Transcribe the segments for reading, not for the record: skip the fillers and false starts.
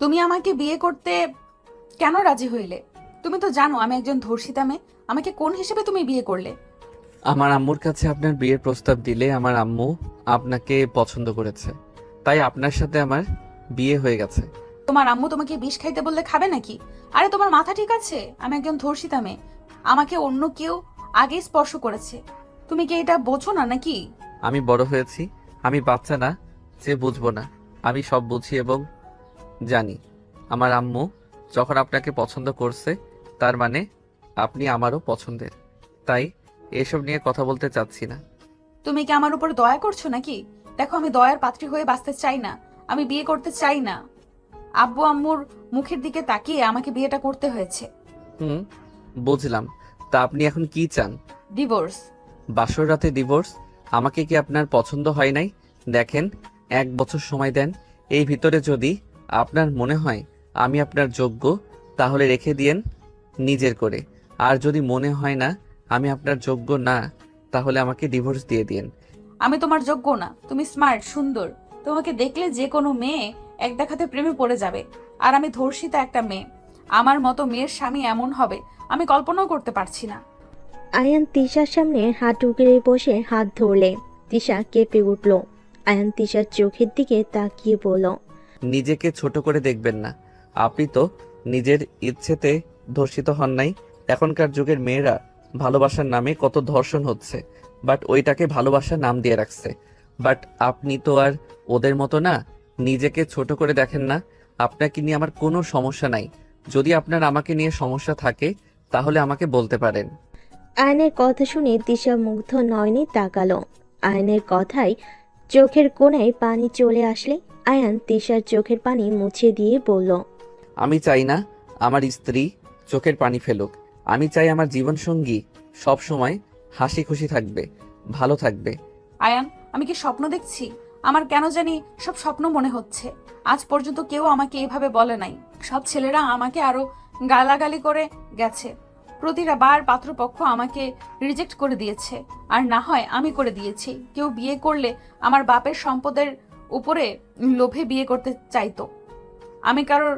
তুমি আমাকে বিয়ে করতে কেন রাজি হইলে? তুমি তো জানো আমি একজন ধর্ষিতা মেয়ে। আমাকে কোন হিসেবে তুমি বিয়ে করলে? আমার আম্মুর কাছে আপনার বিয়ের প্রস্তাব দিলে আমার আম্মু আপনাকে পছন্দ করেছে, তাই আপনার সাথে আমার বিয়ে হয়ে গেছে। তোমার আম্মু তোমাকে বিষ খাইতে বললে খাবে নাকি? আরে তোমার মাথা ঠিক আছে? আমি একজন ধর্ষিতা মেয়ে। আমাকে অন্য কেউ আগেই স্পর্শ করেছে। তুমি কি এটা বোঝো না নাকি? আমি বড় হয়েছি, আমি বাচ্চা না যে বুঝবো না। আমি সব বুঝি এবং জানি। আমার আম্মু যখন আপনাকে পছন্দ করছে, তার মানে আপনি আমারও পছন্দের। তাই এসব নিয়ে কথা বলতে চাচ্ছি না। তুমি কি আমার উপর দয়া করছো নাকি? দেখো, আমি দয়ার পাত্রী হয়ে বাঁচতে চাই না। আমি বিয়ে করতে চাই না। আব্বু আম্মুর মুখের দিকে তাকিয়ে আমাকে বিয়েটা করতে হয়েছে। হুম, বুঝলাম। তা আপনি এখন কি চান? ডিভোর্স। বাসর রাতে ডিভোর্স? আমাকে কি আপনার পছন্দ হয় নাই? দেখেন, 1 বছর সময় দেন। এই ভিতরে যদি আপনার মনে হয় আমি আপনার যোগ্য, তাহলে রেখে দিয়েন নিজের করে। আর যদি মনে হয় না আমি আপনার যোগ্য না, তাহলে আমাকে ডিভোর্স দিয়ে দিন। আমি তোমার যোগ্য না। তুমি স্মার্ট, সুন্দর। তোমাকে দেখলে যে কোনো মেয়ে এক দেখাতে প্রেমে পড়ে যাবে। আর আমি ধর্ষিতা একটা মেয়ে। আমার মতো মেয়ের স্বামী এমন হবে আমি কল্পনাও করতে পারছি না। আয়ান তিশার সামনে হাঁটু গেড়ে বসে হাত ধরলে তিশা কেঁপে উঠল। আয়ান তিশার চোখের দিকে তাকিয়ে বলল, নিজেকে ছোট করে দেখবেন না। আপনি তো নিজের ইচ্ছেতে ধর্ষিত হন নাই। এখনকার যুগের মেয়েরা ভালোবাসার নামে কত ধর্ষণ হচ্ছে, বাট ওইটাকে ভালোবাসার নাম দিয়ে রাখছে। বাট আপনি তো আর ওদের মতো না। নিজেকে ছোট করে দেখেন না। আপনাকে নিয়ে আমার কোনো সমস্যা নাই। যদি আপনার আমাকে নিয়ে সমস্যা থাকে, তাহলে আমাকে বলতে পারেন। আয়নের কথা শুনে তিশা মুগ্ধ নয়নে তাকালো। আয়নের কথায় চোখের কোণায় পানি চলে আসলে আয়ান তিশার চোখের পানি মুছে দিয়ে বলল, আমি চাই না আমার স্ত্রী চোখের পানি ফেলুক। আমি চাই আমার জীবনসঙ্গী সব সময় হাসি খুশি থাকবে, ভালো থাকবে। আয়ান, আমি কি স্বপ্ন দেখছি? আমার কেন জানি সব স্বপ্ন মনে হচ্ছে। আজ পর্যন্ত কেউ আমাকে এভাবে বলে নাই। সব ছেলেরা আমাকে আরো গালাগালি করে গেছে। প্রতিটা বার পাত্রপক্ষ আমাকে রিজেক্ট করে দিয়েছে। আর না হয় আমি করে দিয়েছি। কেউ বিয়ে করলে আমার বাপের সম্পদের উপরে লোভে বিয়ে করতে চাইতো। আমি কারোর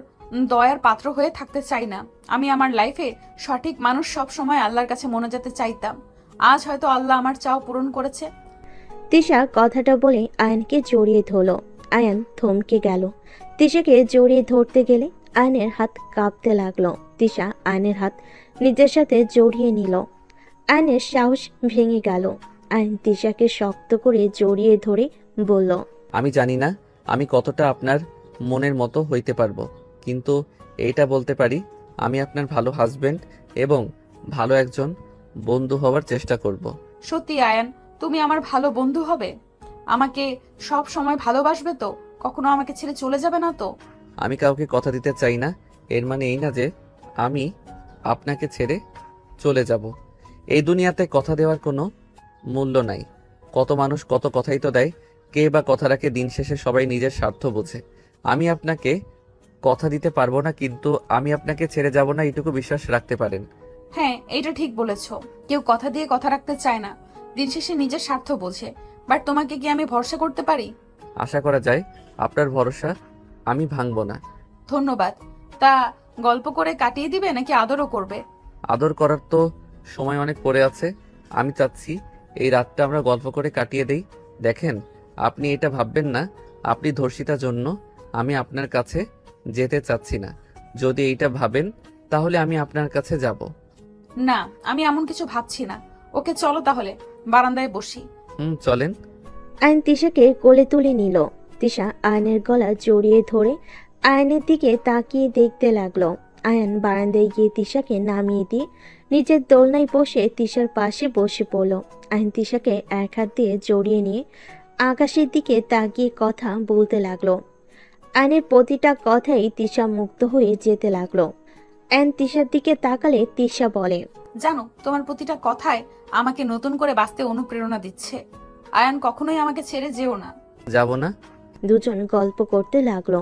দয়ার পাত্র হয়ে থাকতে চাই না। আমি আমার লাইফে সঠিক মানুষ সব সময় আল্লাহর কাছে মনে যেতে চাইতাম। আজ হয়তো আল্লাহ আমার চাও পূরণ করেছে। তিশা কথাটা বলে আয়নকে জড়িয়ে ধরল। আয়ান থমকে গেল। তিশাকে জড়িয়ে ধরতে গেলে আয়নের হাত কাঁপতে লাগলো। তিশা আয়নের হাত নিজের সাথে জড়িয়ে নিল। আয়নের সাহস ভেঙে গেল। আয়ন তিশাকে শক্ত করে জড়িয়ে ধরে বলল, আমি জানি না আমি কতটা আপনার মনের মতো হইতে পারবো, কিন্তু এইটা বলতে পারি আমি আপনার ভালো হাজবেন্ড এবং ভালো একজন বন্ধু হওয়ার চেষ্টা করব। সত্যি আয়ান, তুমি আমার ভালো বন্ধু হবে? আমাকে সব সময় ভালোবাসবে তো? কখনো আমাকে ছেড়ে চলে যাবে না তো? আমি কাউকে কথা দিতে চাই না। এর মানে এই না যে আমি আপনাকে ছেড়ে চলে যাব। এই দুনিয়াতে কথা দেওয়ার কোনো মূল্য নাই। কত মানুষ কত কথাই তো দেয়, কে বা কথা রাখে। দিন শেষে সবাই নিজের স্বার্থ বোঝে। আমি আপনাকে কথা দিতে পারবো না, কিন্তু আমি আপনাকে ছেড়ে যাব না, এইটুকু বিশ্বাস রাখতে পারেন। হ্যাঁ, এটা ঠিক বলেছো। কেউ কথা দিয়ে কথা রাখতে চায় না, দিন শেষে নিজের স্বার্থ বোঝে। বাট তোমাকে কি আমি ভরসা করতে পারি? আশা করা যায় আপনার ভরসা আমি ভাঙবো না। ধন্যবাদ। তা গল্প করে কাটিয়ে দিবে নাকি আদরও করবে? আদর করার তো সময় অনেক পড়ে আছে। আমি চাচ্ছি এই রাতটা আমরা গল্প করে কাটিয়ে দেই। দেখেন, আপনি এটা ভাববেন না আপনি ধর্ষিতার জন্য আমি আপনার কাছে যেতে চাচ্ছি না। যদি এইটা ভাবেন, তাহলে আমি আপনার কাছে যাব। না, আমি এমন কিছু ভাবছি না। ওকে, চলো তাহলে বারান্দায় বসি। চলেন। আয়ন তিশাকে কোলে তুলে নিল। তিশা আয়নের গলা জড়িয়ে ধরে আয়নের দিকে তাকিয়ে দেখতে লাগলো। আয়ন বারান্দায় গিয়ে তিশাকে নামিয়ে দিয়ে নিজের দোলনায় বসে তিশার পাশে বসে পড়ল। আয়ন তিশাকে এক হাত দিয়ে জড়িয়ে নিয়ে আকাশের দিকে তাকিয়ে কথা বলতে লাগলো। আয়নের প্রতিটা কথাই তিশা মুগ্ধ হয়ে যেতে লাগলো। আয়ন তিশার দিকে তাকালে তিশা বলে, জানো, তোমার প্রতিটা কথায় আমাকে নতুন করে বাঁচতে অনুপ্রেরণা দিচ্ছে। আয়ান, কখনোই আমাকে ছেড়ে যেও না। যাব না। দুজন গল্প করতে লাগলো।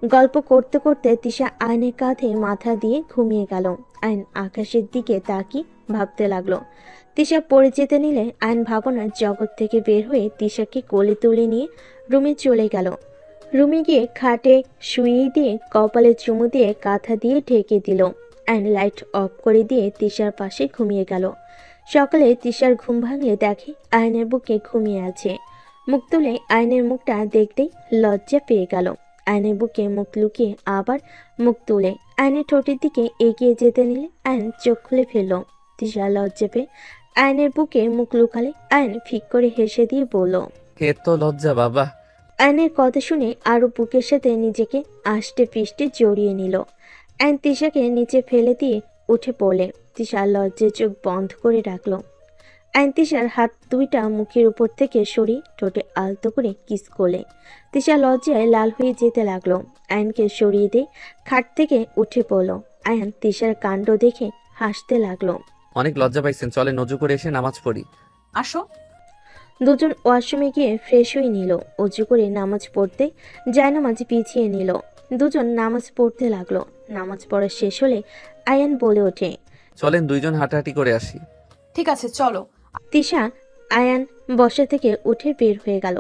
গল্প করতে করতে তিশা আয়নের কাঁধে মাথা দিয়ে ঘুমিয়ে গেল। আয়ন আকাশের দিকে তাকিয়ে ভাবতে লাগলো। তিশা পড়ে যেতে নিলে আয়ন ভাবনার জগৎ থেকে বের হয়ে তিশাকে কোলে তুলে নিয়ে রুমে চলে গেল। রুমে গিয়ে খাটে শুইয়ে দিয়ে কপালে চুমু দিয়ে কাঁথা দিয়ে ঢেকে দিল। আয়ন লাইট অফ করে দিয়ে তিশার পাশে ঘুমিয়ে গেল। সকালে তিশার ঘুম ভাঙলে দেখে আয়নের বুকে ঘুমিয়ে আছে। মুখ তুলে আয়নের মুখটা দেখতেই লজ্জা পেয়ে গেল। আয়নের বুকে মুখ লুকিয়ে আবার মুখ তুলে আয়নের ঠোঁটের দিকে এগিয়ে যেতে নিলে আয়ন চোখ খুলে ফেলল। তিশা লজ্জা পেয়ে আয়নের বুকে মুখ লুকালে আয়ন ফিক করে হেসে দিয়ে বলল। কে তো লজ্জা বাবা। আয়নের কথা শুনে আরো বুকের সাথে নিজেকে আষ্টে পিষ্টে জড়িয়ে নিল। আয়ন তিশাকে নিচে ফেলে দিয়ে উঠে পড়লে তিশা লজ্জায় চোখ বন্ধ করে রাখলো। আয়ন তিশার হাত দুইটা মুখের উপর থেকে সরিয়ে ঠোঁটে আলতো করে কিস করলে। তিশা লজ্জায় লাল হয়ে যেতে লাগলো। আয়নকে সরিয়ে দিয়ে খাট থেকে উঠে পড়লো। আয়ন তিশার কাণ্ড দেখে হাসতে লাগলো। অনেক লজ্জা পাইছেন, চলে নজু করে এসে নামাজ পড়ি। আসো। দুজন ওয়াশরুমে গিয়ে ফ্রেশ হয়ে নিল। অজু করে নামাজ পড়তে জায়নামাজ পিছিয়ে নিল। দুজন নামাজ পড়তে লাগলো। নামাজ পড়া শেষ হলে আয়ান বলে ওঠে, চলেন দুইজন হাঁটাহাঁটি করে আসি। ঠিক আছে চলো। তিশা আয়ান বসা থেকে উঠে বের হয়ে গেল।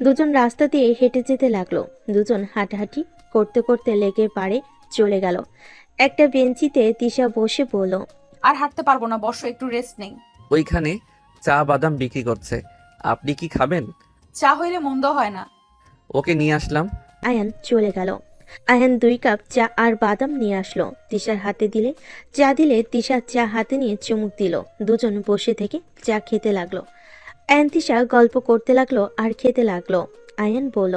দুজন রাস্তা দিয়ে হেঁটে যেতে লাগলো। দুজন হাঁটাহাঁটি করতে করতে লেগে পাড়ে চলে গেল। একটা বেঞ্চিতে তিশা বসে বলল, আর হাঁটতে পারবো না, বসো, একটু রেস্ট নেই। ওইখানে চা বাদাম বিক্রি করছে, আপনি কি খাবেন? চা হইলে মন্দ হয় না। ওকে নিয়ে আসলাম। আয়ান চলে গেল। আয়ান 2 কাপ চা আর বাদাম নিয়ে আসলো। তিশার হাতে দিলে চা দিলে তিশা চা হাতে নিয়ে চুমুক দিল। দুজন বসে থেকে চা খেতে লাগলো। আয়ান তিশা গল্প করতে লাগলো আর খেতে লাগলো। আয়ান বলল,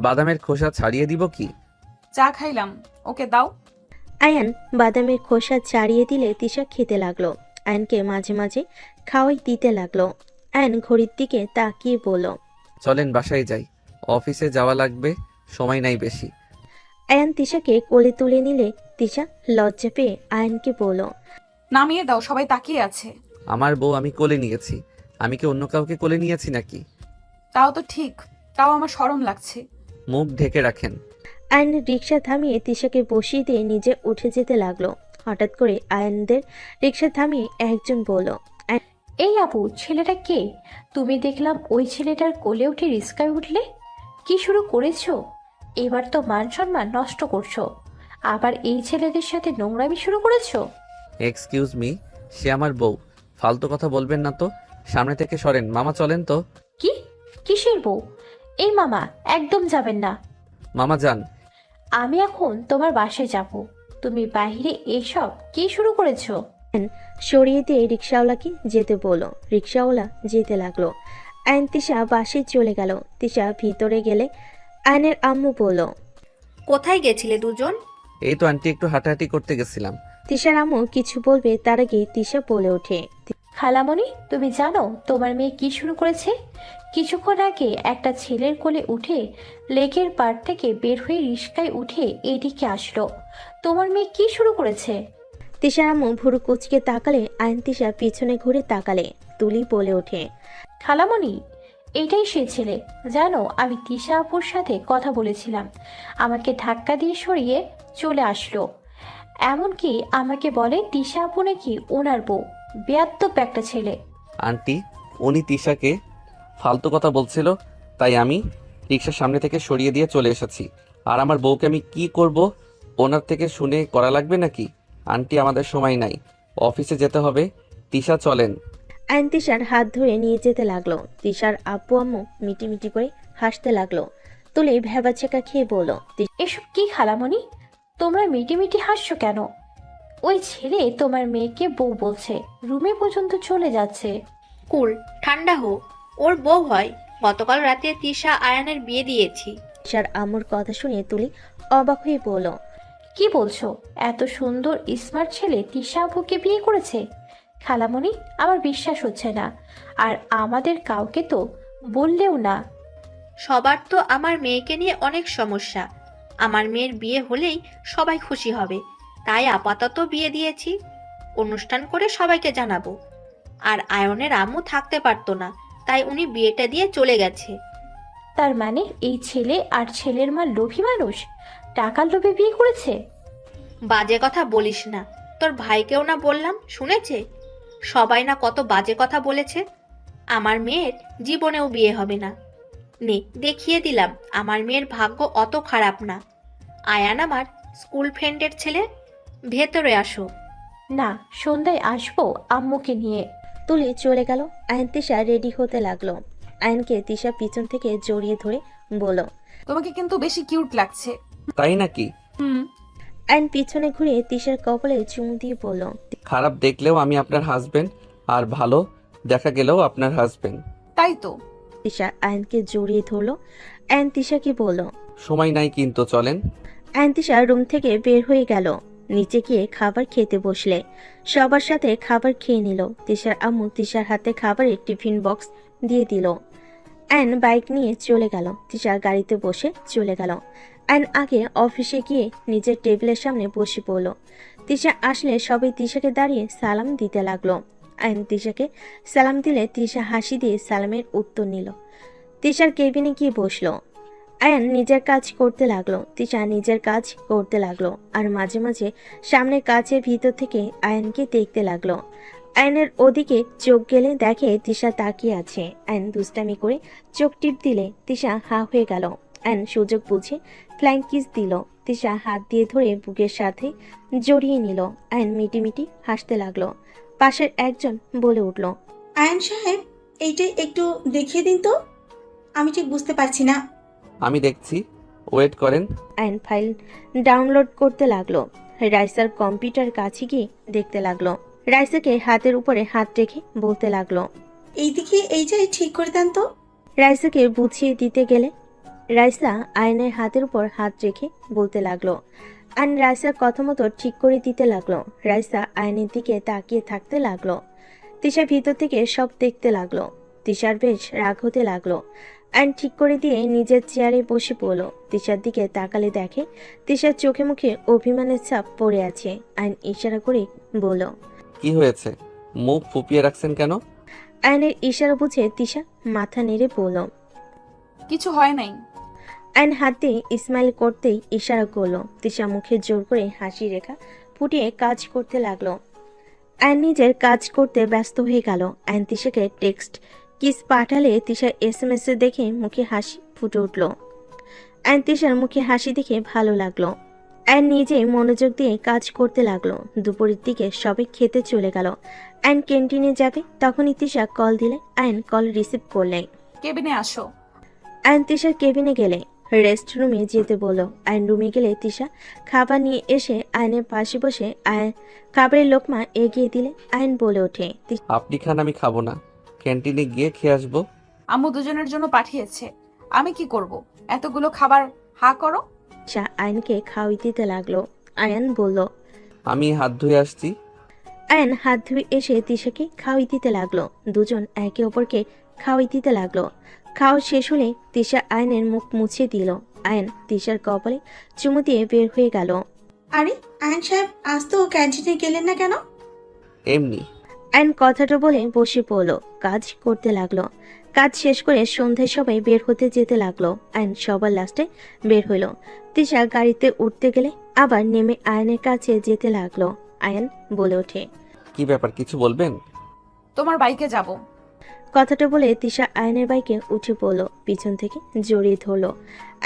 বাদামের খোসা ছাড়িয়ে দিব কি? চা খাইলাম, ওকে দাও। আয়ান বাদামের খোসা ছাড়িয়ে দিলে তিশা খেতে লাগলো। আয়ানকে মাঝে মাঝে খাওয়াই দিতে লাগলো। আয়ান ঘড়ির দিকে তাকিয়ে বলল, চলেন বাসায় যাই, অফিসে যাওয়া লাগবে, সময় নাই বেশি। আয়ান তিশাকে কোলে তুলে নিলে তিশা লজ্জা পেয়ে আয়ানকে বলল, নামিয়ে দাও, সবাই তাকিয়ে আছে। আমার বউ আমি কোলে নিয়েছি, আমি কি অন্য কাউকে কোলে নিয়েছি নাকি? তাও তো ঠিক, তাও আমার শরম লাগছে। মুখ ঢেকে রাখেন। আয়ন রিক্সা থামিয়ে তিশাকে বসিয়ে দিয়ে নিজে উঠে যেতে লাগলো। হঠাৎ করে আয়নদের রিক্সা থামিয়ে একজন বলল, এই আপু, ছেলেটা কে? তুমি দেখলাম ওই ছেলেটার কোলে উঠে রিস্কায় উঠলে। কি শুরু করেছো? এবার তো মান সম্মান নষ্ট করছো, আবার এই ছেলেদের সাথে নোংরামি শুরু করেছো। এক্সকিউজ মি, সে আমার বউ, ফালতু কথা বলবেন না তো। সামনে থেকে সরেন, মামা চলেন তো। কি? কিসের বউ? এই মামা, একদম যাবেন না। মামা যান। আমি এখন তোমার বাসায় যাব, তুমি বাইরে এসব কি শুরু করেছো? সরিয়ে দিয়ে রিক্সাওয়ালাকে যেতে বলল। রিক্সাওয়ালা যেতে লাগলো। আয়ন তিশা বাসে চলে গেল। তিশা ভিতরে গেলে আয়নের আম্মু বলল, কোথায় গেছিলে দুজন? এই তো আন্টি, একটু হাঁটাহাঁটি করতে গেছিলাম। তিশার আম্মু কিছু বলবে তার আগে তিশা বলে ওঠে, খালামণি, তুমি জানো তোমার মেয়ে কি শুরু করেছে? কিছুক্ষণ আগে একটা ছেলের কোলে উঠে লেকের পাড় থেকে বের হয়ে রিস্কায় উঠে এদিকে আসলো। তোমার মেয়ে কি শুরু করেছে? তিশার আম্মু ভুরু কুচকে তাকালে আয়ন তিশা পিছনে ঘুরে তাকালে। তুলি বলে ওঠে, খালামণি, এটাই সে ছেলে। জানো, আমি তিশা আপুর সাথে কথা বলেছিলাম, আমাকে ধাক্কা দিয়ে সরিয়ে চলে আসলো। এমনকি আমাকে বলে তিশা আপু নাকি ওনার বউ। বেয়াদ্দপ একটা ছেলে। আন্টি, উনি তিশাকে ফালতু কথা বলছিল, তাই আমি রিক্সার সামনে থেকে সরিয়ে দিয়ে চলে এসেছি। আর আমার বউকে আমি কি করব? ওনার থেকে শুনে করা লাগবে নাকি? আন্টি, আমাদের সময় নাই, অফিসে যেতে হবে। তিশা চলেন। আয়ন তিশার হাত ধরে নিয়ে যেতে লাগলো। তিশার আব্বু আম্মু মিটিমিটি করে হাসতে লাগলো। তুলি ভেবাচেকা খেয়ে বলল, এসব কি খালামণি? তোমরা মিটিমিটি হাসছো কেন? ওই ছেলে তোমার মেয়েকে বউ বলছে, রুমে পর্যন্ত চলে যাচ্ছে। কুল, ঠান্ডা হো, ওর বউ হয়। গতকাল রাতে তিশা আয়ানের বিয়ে দিয়েছি। তিশার আম্মুর কথা শুনে তুলি অবাক হয়ে বলল, কি বলছো? এত সুন্দর স্মার্ট ছেলে তিশা আপুকে বিয়ে করেছে? খালামণি, আমার বিশ্বাস হচ্ছে না। আর আমাদের কাউকে তো বললেও না। সবার তো আমার মেয়েকে নিয়ে অনেক সমস্যা। আমার মেয়ের বিয়ে হলেই সবাই খুশি হবে, তাই আপাতত বিয়ে দিয়েছি। অনুষ্ঠান করে সবাইকে জানাবো। আর আয়নের আম্মু থাকতে পারতো না, তাই উনি বিয়েটা দিয়ে চলে গেছে। তার মানে এই ছেলে আর ছেলের মা লোভী মানুষ, টাকার লোভে বিয়ে করেছে। বাজে কথা বলিস না, তোর ভাইকেও না বললাম, শুনেছে? সবাই না কত বাজে কথা বলেছে। আমার মেয়ের জীবনেও বিয়ে হবে না। নে দেখিয়ে দিলাম আমার মেয়ের ভাগ্য অত খারাপ না। আয়ান আমার স্কুল ফ্রেন্ডের ছেলে, ভেতরে আসো। না, সন্ধ্যায় আসবো আম্মুকে নিয়ে। তুলি চলে গেল। আয়ন তিশা রেডি হতে লাগলো। আয়নকে তিশা পিছন থেকে জড়িয়ে ধরে বলল, তোমাকে কিন্তু বেশি কিউট লাগছে। তাই নাকি? হুম। আয়ন পিছনে ঘুরে তিশার কপালে চুমু দিয়ে বলল, খারাপ দেখলেও আমি আপনার হাজবেন্ড, আর ভালো দেখা গেলেও আপনার হাজবেন্ড। তাই তো। তিশা আয়নকে জড়িয়ে ধরলো। আয়ন তিশাকে বলল। সময় নাই কিন্তু চলেন। আয়ন তিশা রুম থেকে বের হয়ে গেল। নিচে গিয়ে খাবার খেতে বসলে সবার সাথে খাবার খেয়ে নিল। তিশার আম্মু তিশার হাতে খাবারের টিফিন বক্স দিয়ে দিল। আয়ন বাইক নিয়ে চলে গেল। তিশা গাড়িতে বসে চলে গেল। আয়ন আগে অফিসে গিয়ে নিজের টেবিলের সামনে বসে পড়ল। তিশা আসলে সবাই তিশাকে দাঁড়িয়ে সালাম দিতে লাগলো। আয়ন তিশাকে সালাম দিলে তিশা হাসি দিয়ে সালামের উত্তর নিল। তিশার কেবিনে গিয়ে বসলো। আয়ান নিজের কাজ করতে লাগলো। তিশা নিজের কাজ করতে লাগলো, আর মাঝে মাঝে সামনের কাচের ভিতর থেকে আয়ানকে দেখতে লাগলো। আয়নের ওদিকে চোখ গেলে দেখে তিশা তাকিয়ে আছে। আয়ন দুষ্টামি করে চোখ টিপ দিলে তিশা হা হয়ে গেল। আয়ন সুযোগ বুঝে ফ্ল্যাং কিস দিল। তিশা হাত দিয়ে ধরে বুকের সাথে জড়িয়ে নিল। আয়ন মিটিমিটি হাসতে লাগলো। পাশের একজন বলে উঠল, আয়ান সাহেব, এইটা একটু দেখিয়ে দিন তো, আমি ঠিক বুঝতে পারছি না। আমি দেখছি, ওয়েট করেন। আয়ন ফাইল ডাউনলোড করতে লাগলো। রাইসার কম্পিউটার কাছে গিয়ে দেখতে লাগলো। রাইসাকে হাতের উপরে হাত রেখে বলতে লাগলো। এইদিকে এইটাই ঠিক করে দেন তো। রাইসাকে বুঝিয়ে দিতে গেলে রাইসা আয়নের হাতের উপর হাত রেখে বলতে লাগলো। আয়ন রাইসার কথা মতো ঠিক করে দিতে লাগলো। রাইসা আয়নের দিকে তাকিয়ে থাকতে লাগলো। তিশা ভিতর থেকে সব দেখতে লাগলো। তিশার বেশ রাগ হতে লাগলো। আয়ন ঠিক করে দিয়ে নিজের চেয়ারে বসে পড়লো। তিশার দিকে তাকালে দেখে তিশার চোখে মুখে অভিমানের ছাপ পড়ে আছে। আয়ন ইশারা করে বলল। কি হয়েছে? মুখ ফুপিয়ে রাখছেন কেন? আয়নের ইশারা বুঝে তিশা মাথা নেড়ে বলল। কিছু হয় নাই। আয়ন হাত দিয়ে ইসমাইল করতেই ইশারা করলো। তিশা মুখে জোর করে হাসি রেখা ফুটিয়ে কাজ করতে লাগলো। আয়ন নিজের কাজ করতে ব্যস্ত হয়ে গেল। আয়ন তিশাকে টেক্সট কিস পাঠালে তিশা SMS এ দেখে মুখে হাসি ফুটে উঠল। আয়ন তিশার মুখে হাসি দেখে ভালো লাগলো। আয়ন নিজে মনোযোগ দিয়ে কাজ করতে লাগলো। দুপুরের দিকে সবাই খেতে চলে গেল। আয়ন ক্যান্টিনে যাবে, তখনই তিশা কল দিলে আয়ন কল রিসিভ করলে। কেবিনে আসো। আয়ন তিশার কেবিনে গেলে রেস্ট রুমে যেতে বলল। আয়ন রুমে গেলে তিশা খাবার নিয়ে এসে আয়নের পাশে বসে আয়ন খাবারের লোকমা এগিয়ে দিলে আয়ন বলে ওঠে, আপনি খান, আমি খাবো না, ক্যান্টিনে গিয়ে খেয়ে আসবো। আম্মু দুজনের জন্য পাঠিয়েছে, আমি কি করব? এতগুলো খাবার হা করো। তিশা আয়নকে খাওয়াই দিতে লাগলো। আয়ন বলল। আমি হাত ধুয়ে আসছি। আয়ন হাত ধুয়ে এসে তিশাকে খাওয়াই দিতে লাগলো। দুজন একে অপরকে খাওয়াই দিতে লাগলো। খাওয়া শেষ হলে তিশা আয়নের মুখ মুছে দিল। আয়ন তিশার কপালে চুমু দিয়ে বের হয়ে গেল। আরে আয়ান সাহেব, আজ তো ক্যান্টিনে গেলেন না কেন? এমনি। আয়ন কথাটা বলে বসে পড়লো। কাজ করতে লাগলো। কাজ শেষ করে সন্ধ্যায় সবাই বের হতে যেতে লাগলো। আয়ন সবার লাস্টে বের হইল। তিশা গাড়িতে উঠতে গেলে আবার নেমে আয়নের কাছে যেতে লাগলো। আয়ন বলে ওঠে, কি ব্যাপার, কিছু বলবেন? তোমার বাইকে যাব। কথাটা বলে তিশা আয়নের বাইকে উঠে পড়লো। পিছন থেকে জড়িয়ে ধরলো।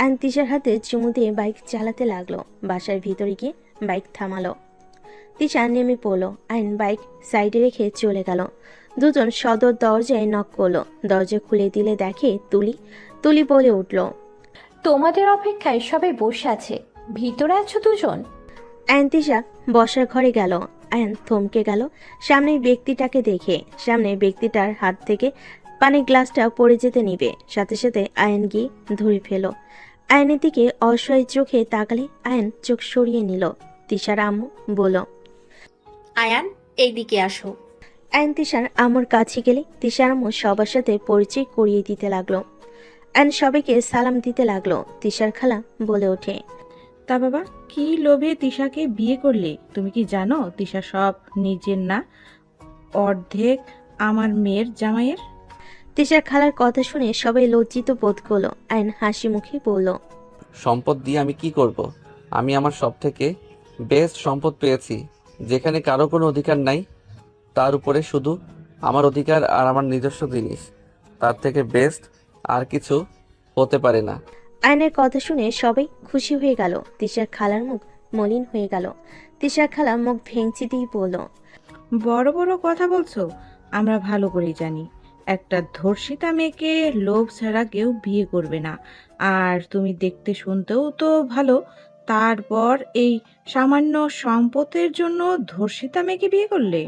আয়ন তিশার হাতে চুমু দিয়ে বাইক চালাতে লাগলো। বাসার ভিতরে গিয়ে বাইক থামালো। তিশা নেমে পড়লো। আয়ন বাইক সাইডে রেখে চলে গেল। দুজন সদর দরজায় নক করলো। দরজা খুলে দিলে দেখে তুলি। তুলি বলে উঠল, তোমাদের অপেক্ষায় সবাই বসে আছে, ভিতরে আছো দুজন? আয়ন তিশা বসার ঘরে গেল। আয়ন থমকে গেল সামনের ব্যক্তিটাকে দেখে। সামনের ব্যক্তিটার হাত থেকে পানির গ্লাসটা পড়ে যেতে নিবে, সাথে সাথে আয়ন গিয়ে ধরে ফেল। আয়নের দিকে অসহায় চোখে তাকালে আয়ন চোখ সরিয়ে নিল। তিশার আম্মু বলল, আয়ান এইদিকে আসো। আয়ন তিশার আম্মুর কাছে গেলে তিশার আম্মু সবার সাথে পরিচয় করিয়ে দিতে লাগলো। আয়ন সবাইকে সালাম দিতে লাগলো। তিশার খালা বলে ওঠে, তা বাবা, কি লোভে তিশাকে বিয়ে করলে? তুমি কি জানো তিশা সব নিজের না, অর্ধেক আমার মেয়ের জামাইয়ের? তিশার খালার কথা শুনে সবাই লজ্জিত বোধ করলো। আয়ন হাসি মুখে বলল, সম্পদ দিয়ে আমি কি করব? আমি আমার সব থেকে বেস্ট সম্পদ পেয়েছি, যেখানে কারো কোনো অধিকার নাই, তার উপরে শুধু আমার অধিকার আর আমার নিজস্ব জিনিস। তার থেকে বেস্ট আর কিছু হতে পারে না। আয়নের কথা শুনে সবাই খুশি হয়ে গেল। তিশার খালার মুখ মলিন হয়ে গেল। তিশার খালা মুখ ভেঙচি দিয়ে বলল, বড় বড় কথা বলছো? আমরা ভালো করেই জানি একটা ধর্ষিতা মেয়েকে লোভ ছাড়া কেউ বিয়ে করবে না। আর তুমি দেখতে শুনতেও তো ভালো, তারপর এই সামান্য সম্পদের জন্য ধর্ষিতা মেয়েকে বিয়ে করলে?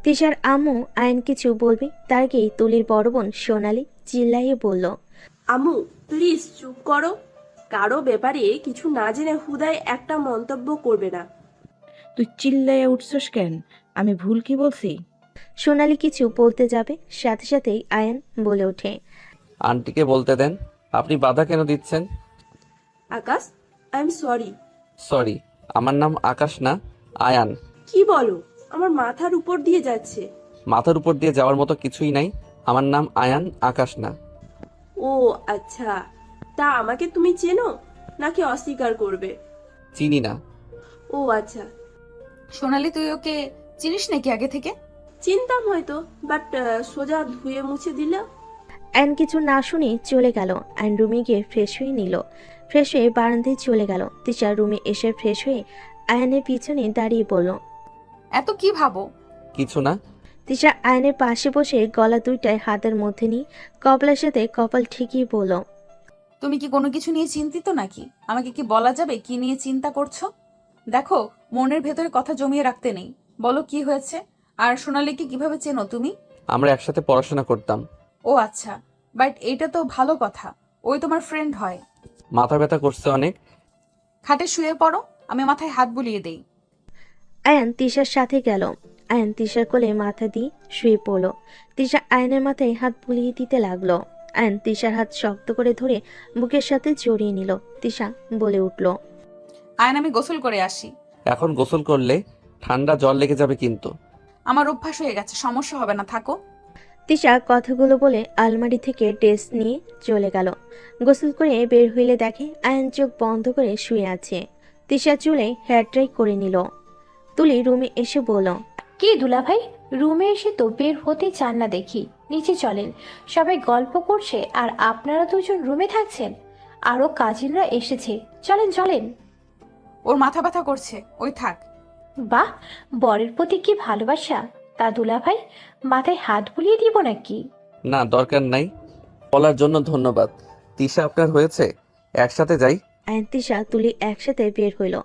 তিশার আম্মু আয়ন কিছু বলবে তার আগেই তুলির বড় বোন সোনালি চিল্লাইয়ে বলল, আম্মু প্লিজ চুপ করো। কারো ব্যাপারে কিছু না জেনে হুদায় একটা মন্তব্য করবে না। তুই চিল্লাইয়া উঠছস কেন? আমি ভুল কি বলছি? সোনালি কিছু বলতে যাবে, সাথে সাথেই আয়ন বলে ওঠে, আন্টিকে বলতে দেন। আপনি বাধা কেন দিচ্ছেন? আকাশ, আই এম সরি। সরি, আমার নাম আকাশ না, আয়ান। কি বলো? আমার মাথার উপর দিয়ে যাচ্ছে। মাথার উপর দিয়ে যাওয়ার মতো কিছুই নাই। আমার নাম আয়ান, আকাশ না। ও আচ্ছা, তা আমাকে তুমি চেনো নাকি অস্বীকার করবে? চিনি না। ও আচ্ছা, সোনালি, তুই ওকে চিনিস নাকি আগে থেকে? চিনতাম হয়তো, বাট সোজা ধুয়ে মুছে দিলে। আয়ন কিছু না শুনে চলে গেল। আয়ন রুমে গিয়ে ফ্রেশ হয়ে নিল। ফ্রেশ হয়ে বারান্দায় চলে গেল। তিশা রুমে এসে ফ্রেশ হয়ে আয়নের পিছনে দাঁড়িয়ে পড়ল। এত কি ভাবো? কিছু না। তিশা আয়নের পাশে বসে গলা দুইটায় হাতের মধ্যে নিয়ে কপালের সাথে কপাল ঠিকই বলল, তুমি কি কোনো কিছু নিয়ে চিন্তিত নাকি? আমাকে কি বলা যাবে কি নিয়ে চিন্তা করছো? দেখো, মনের ভেতরে কথা জমিয়ে রাখতে নেই। বলো কি হয়েছে? আর সোনালীকে কিভাবে চেনো তুমি? আমরা একসাথে পড়াশোনা করতাম। ও আচ্ছা, বাট এইটা তো ভালো কথা। ওই তোমার ফ্রেন্ড হয়। মাথা ব্যথা করছে অনেক। খাটে শুয়ে পড়ো, আমি মাথায় হাত বুলিয়ে দেই। আয়ন তিশার সাথে গেল। আয়ন তিশার কোলে মাথা দিয়ে শুয়ে পড়ল। তিশা আয়নের মাথায় হাত বুলিয়ে দিতে লাগলো। আয়ন তিশার হাত শক্ত করে ধরে বুকের সাথে জড়িয়ে নিল। তিশা বলে উঠল, আয়ন, আমি গোসল করে আসি। এখন গোসল করলে ঠান্ডা জল লেগে যাবে কিন্তু। আমার অভ্যাস হয়ে গেছে, সমস্যা হবে না, থাকো। তিশা কথাগুলো বলে আলমারি থেকে ড্রেস নিয়ে চলে গেল। গোসল করে বের হইলে দেখে আয়ন চোখ বন্ধ করে শুয়ে আছে। তিশা চুলে হেয়ার ড্রাই করে নিল। তুলি রুমে এসে বলল, কি দুলাভাই, রুমে এসে তো বের হতে চান না দেখি। নিচে চলেন, সবাই গল্প করছে আর আপনারা দুজন রুমে থাকছেন। আরো কাজিনরা এসেছে, চলেন চলেন। ওর মাথা ব্যথা করছে, ওই থাক। বাহ, বরের প্রতি কি ভালোবাসা! তা দুলাভাই, মাথায় হাত বুলিয়ে দিব নাকি? না, দরকার নাই। বলার জন্য ধন্যবাদ। তিশা আপনার হয়েছে? একসাথে যাই। আয়ন তিশা তুলি একসাথে বের হইল।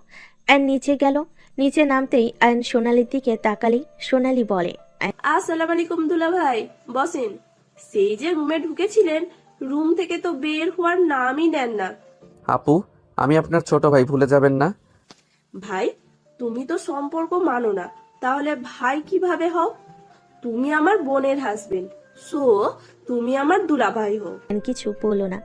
আয়ন নিচে গেল। নিচে নামতেই আয়ন সোনালির দিকে তাকালি। সোনালি বলে, আসসালামু আলাইকুম দুলা ভাই, বসেন। সেই যে রুমে ঢুকেছিলেন, রুম থেকে তো বের হওয়ার নামই নেন না। আপু, আমি আপনার ছোট ভাই, ভুলে যাবেন না। ভাই, তুমি তো সম্পর্ক মানো না, তাহলে ভাই কিভাবে হও? তুমি আমার বোনের হাজবেন্ড, সো তুমি আমার দুলা ভাই হও। আয়ন কিছু বলল না।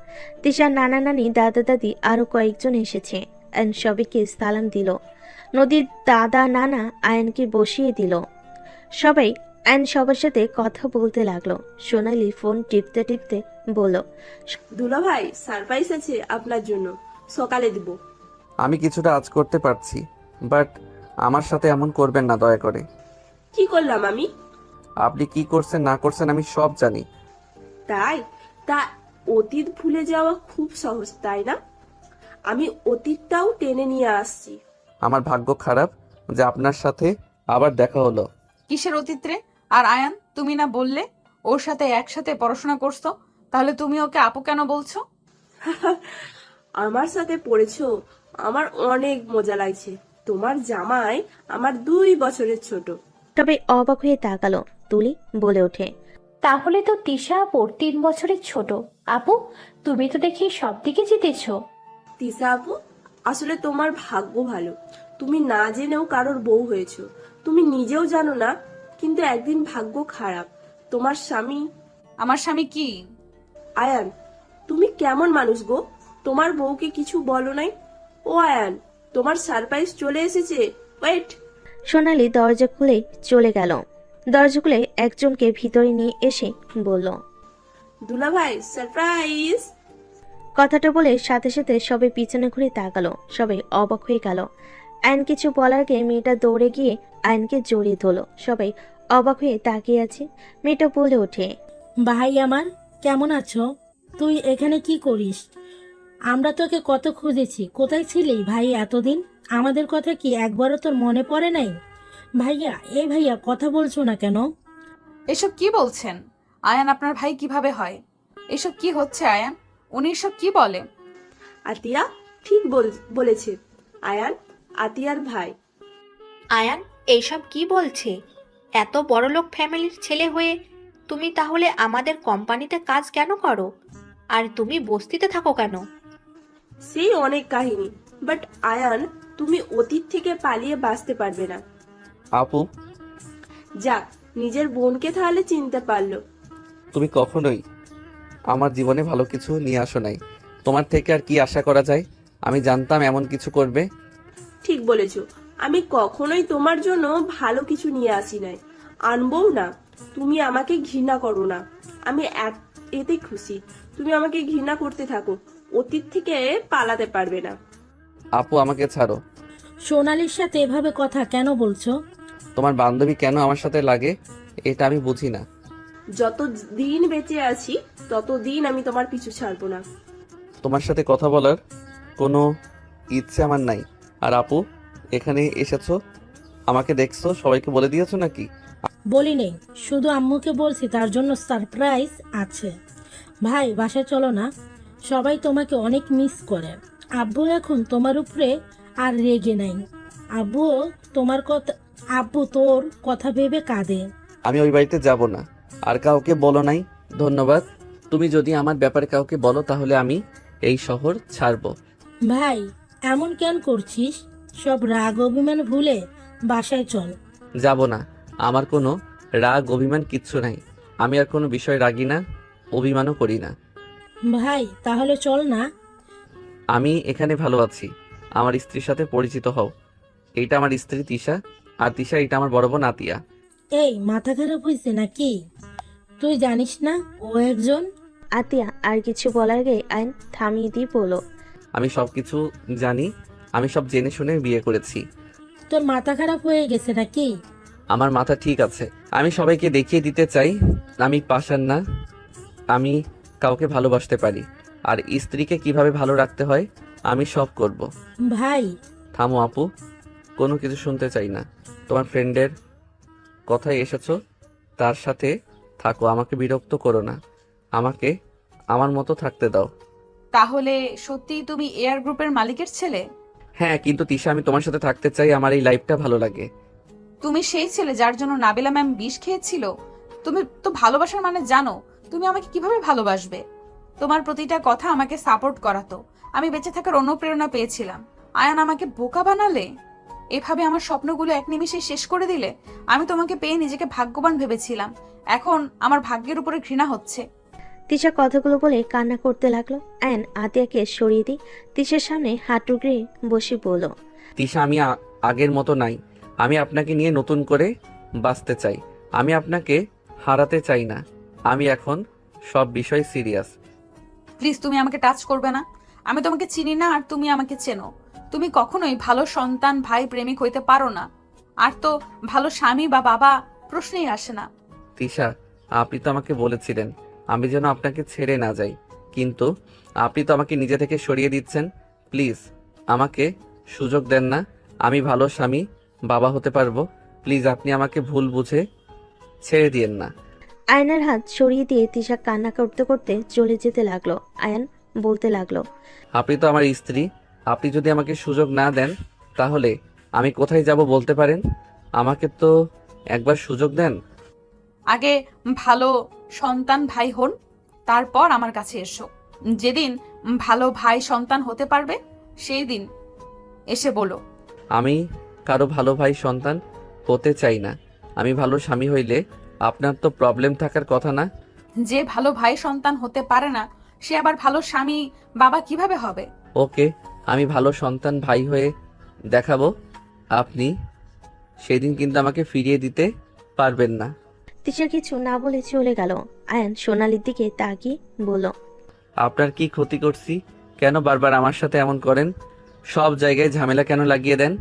তিশার নানা নানি দাদা দাদি আরো কয়েকজন এসেছে। আয়ন সবাইকে সালাম দিল। নদীর দাদা নানা আয়নকে বসিয়ে দিল। সবাই আয়ন সবার সাথে কথা বলতে লাগলো। সোনালি ফোন টিপতে টিপতে বলল, দুলা ভাই, সারপ্রাইজ আছে আপনার জন্য, সকালে দিব। আমি কিছুটা আজ করতে পারছি, বাট আমার সাথে এমন করবেন না দয়া করে। কি করলাম আমি? আপনি কি করছেন না করছেন আমি সব জানি। তাই? তা অতীত ভুলে যাওয়া খুব সহজ, তাই না? আমি অতীতটাও টেনে নিয়ে আসছি। আমার ভাগ্য খারাপ যে আপনার সাথে আবার দেখা হলো। কিসের অতীতে? আর আয়ান, তুমি না বললে ওর সাথে একসাথে পড়াশোনা করছো? তাহলে তুমি ওকে আপু কেন বলছো? আমার সাথে পড়েছো, আমার অনেক মজা লাগছে। তোমার জামাই আমার 2 বছরের ছোট। সবাই অবাক হয়ে তাকালো। তুলি বলে ওঠে, তাহলে তো তিশা আপুর 3 বছরের ছোট। আপু, তুমি তো দেখি সব দিকে জিতেছ। তিশা আপু, আসলে তোমার ভাগ্য ভালো, তুমি না জেনেও কারোর বউ হয়েছো। তুমি নিজেও জানো না, কিন্তু একদিন ভাগ্য খারাপ। তোমার স্বামী। আমার স্বামী কি? আয়ান, তুমি কেমন মানুষ গো? তোমার বউকে কিছু বলো নাই? ও আয়ান, তোমার সারপ্রাইজ চলে এসেছে, ওয়েট। সোনালি দরজা খুলে চলে গেল। দরজা খুলে একজনকে ভিতরে নিয়ে এসে বলল, দুলা ভাই, সারপ্রাইজ। কথাটা বলে সাথে সাথে সবাই পিছনে ঘুরে তাকালো। সবাই অবাক হয়ে গেল। আয়ন কিছু বলার আগে মেয়েটা দৌড়ে গিয়ে আয়নকে জড়িয়ে ধরলো। সবাই অবাক হয়ে তাকিয়ে আছে। মেয়েটা বলে ওঠে, ভাই আমার, কেমন আছো? তুই এখানে কি করিস? আমরা তোকে কত খুঁজেছি, কোথায় ছিলি ভাই এতদিন? আমাদের কথা কি একবারও তোর মনে পড়ে নাই? ভাইয়া, এই ভাইয়া, কথা বলছো না কেন? এসব কি বলছেন? আয়ান আপনার ভাই কিভাবে হয়? এসব কি হচ্ছে আয়ান? উনি এসব কি বলে? আতিয়া ঠিক বলেছে। আয়ান আতিয়ার ভাই। আয়ান এইসব কি বলছে? এত বড়লোক ফ্যামিলির ছেলে হয়ে তুমি তাহলে আমাদের কোম্পানিতে কাজ কেন করো? আর তুমি বস্তিতে থাকো কেন? সেই অনেক কাহিনী, বাট আয়ান তুমি অতীত থেকে পালিয়ে বাঁচতে পারবে না। আপু, যাক, নিজের বোনকে তাহলে চিনতে পারলো। তুমি কখনোই আমার জীবনে ভালো কিছু নিয়ে আসো নাই। তোমার থেকে আর কি আশা করা যায়? আমি জানতাম এমন কিছু করবে। ঠিক বলেছো, আমি কখনোই তোমার জন্য ভালো কিছু নিয়ে আসি নাই, আনবও না। তুমি আমাকে ঘৃণা করো না, আমি এতে খুশি। তুমি আমাকে ঘৃণা করতে থাকো, অতীত থেকে পালাতে পারবে না। আপু, আমাকে ছাড়ো। সোনালির সাথে এভাবে কথা কেন বলছো? তোমার বান্ধবী কেন আমার সাথে লাগে এটা আমি বুঝি না। যত দিন বেঁচে আছি ততদিন আমি তোমার পিছু ছাড়বো না। তোমার সাথে কথা বলার কোনো ইচ্ছে আমার নাই। আর আপু, এখানে এসেছো, আমাকে দেখছো, সবাইকে বলে দিয়েছো নাকি? বলি নেই, শুধু আম্মুকে বলছি, তার জন্য সারপ্রাইজ আছে। ভাই, বাসায় চলো না, সবাই তোমাকে অনেক মিস করে। আব্বু এখন তোমার উপরে আর রেগে নাই। আব্বু তোর কথা ভেবে কাঁদে। আমি ওই বাড়িতে যাব না। আর কাউকে বলো নাই। ধন্যবাদ। তুমি যদি আমার ব্যাপারে কাউকে বলো তাহলে আমি এই শহর ছাড়বো। ভাই, এমন কেন করছিস? সব রাগ অভিমান ভুলে বাসায় চল। যাব না। আমার কোনো রাগ অভিমান কিচ্ছু নাই। আমি আর কোনো বিষয় রাগি না, অভিমানও করি না। ভাই, তাহলে চল না। আমি এখানে ভালো আছি। আমার স্ত্রীর সাথে পরিচিত হও। এইটা আমার স্ত্রী তিশা, আর তিশা এটা আমার বড় বোন আতিয়া। এই, মাথা খারাপ হয়েছে নাকি? তুই জানিস না ও একজন? আতিয়া আর কিছু বলার আগে আয়ন থামিয়ে দিয়ে বলল, আমি সবকিছু জানি। আমি সব জেনে শুনে বিয়ে করেছি। তোর মাথা খারাপ হয়ে গেছে নাকি? আমার মাথা ঠিক আছে। আমি সবাইকে দেখিয়ে দিতে চাই আমি পাষাণ না। আমি কাউকে ভালোবাসতে পারি, আর স্ত্রীকে কিভাবে ভালো রাখতে হয় আমি সব করব। ভাই, থামো আপু, কোনো কিছু শুনতে চাই না। তোমার ফ্রেন্ডের কথায় এসেছো, তার সাথে থাকো, আমাকে বিরক্ত করো না। আমাকে আমার মতো থাকতে দাও। তাহলে সত্যি তুমি এয়ার গ্রুপের মালিকের ছেলে? হ্যাঁ, কিন্তু তিশা, আমি তোমার সাথে থাকতে চাই। আমার এই লাইফটা ভালো লাগে। তুমি সেই ছেলে যার জন্য নাবিলা ম্যাম বিষ খেয়েছিল? তুমি তো ভালোবাসার মানে জানো। তুমি আমাকে কিভাবে ভালোবাসবে? তোমার প্রতিটা কথা আমাকে সাপোর্ট করাতো। আমি বেঁচে থাকার অনুপ্রেরণা পেয়েছিলাম। আয়ান, আমাকে বোকা বানালে। এভাবে আমার স্বপ্নগুলো এক নিমিষে শেষ করে দিলে। আমি তোমাকে পেয়ে নিজেকে ভাগ্যবান ভেবেছিলাম। এখন আমার ভাগ্যের উপরে ঘৃণা হচ্ছে। তিশা কথাগুলো বলে কান্না করতে লাগলো। আয়ন আতিয়াকে সরিয়ে দিয়ে তিশার সামনে হাত টুকরে বসে বলল, তিশা, আমি আগের মতো নাই। আমি আপনাকে নিয়ে নতুন করে বাঁচতে চাই। আমি আপনাকে হারাতে চাই না। আমি এখন সব বিষয় সিরিয়াস। প্লিজ, তুমি আমাকে টাচ করবে না। আমি তোমাকে চিনি না, আর তুমি আমাকে চেনো। তুমি কখনোই ভালো সন্তান, ভাই, প্রেমিক হইতে পারো না। আর তো ভালো স্বামী বা বাবা প্রশ্নেই আসে না। তিশা, আপনি তো আমাকে বলেছিলেন আমি যেন আপনাকে ছেড়ে না যাই, কিন্তু আপনি তো আমাকে নিজে থেকে সরিয়ে দিচ্ছেন। প্লিজ আমাকে সুযোগ দেন না। আমি ভালো স্বামী, বাবা হতে পারবো। প্লিজ আপনি আমাকে ভুল বুঝে ছেড়ে দিয়েন না। আয়নের হাত সরিয়ে দিয়ে তিশা কান্না করতে করতে চলে যেতে লাগলো। আয়ন বলতে লাগলো, আপনি তো আমার স্ত্রী। আপনি যদি আমাকে সুযোগ না দেন তাহলে আমি কোথায় যাব বলতে পারেন? আমাকে তো একবার সুযোগ দেন। আগে ভালো সন্তান ভাই হন, তারপর আমার কাছে এসো। যেদিন ভালো ভাই সন্তান হতে পারবে সেই দিন এসে বলো। আমি কারো ভালো ভাই সন্তান হতে চাই না। আমি ভালো স্বামী হইলে আপনার তো প্রবলেম থাকার কথা না। যে ভালো ভাই সন্তান হতে পারে না সে আবার ভালো স্বামী, বাবা কিভাবে হবে? ওকে, আমি ভালো সন্তান ভাই হয়ে দেখাবো। আপনি সেদিন কিন্তু আমাকে ফিরিয়ে দিতে পারবেন না। তিশা কিছু না বলে চলে গেল। আয়ন সোনালির দিকে তাকিয়ে বলল, আপনার কি ক্ষতি করছি? কেন বারবার আমার সাথে এমন করেন? সব জায়গায় ঝামেলা কেন লাগিয়ে দেন?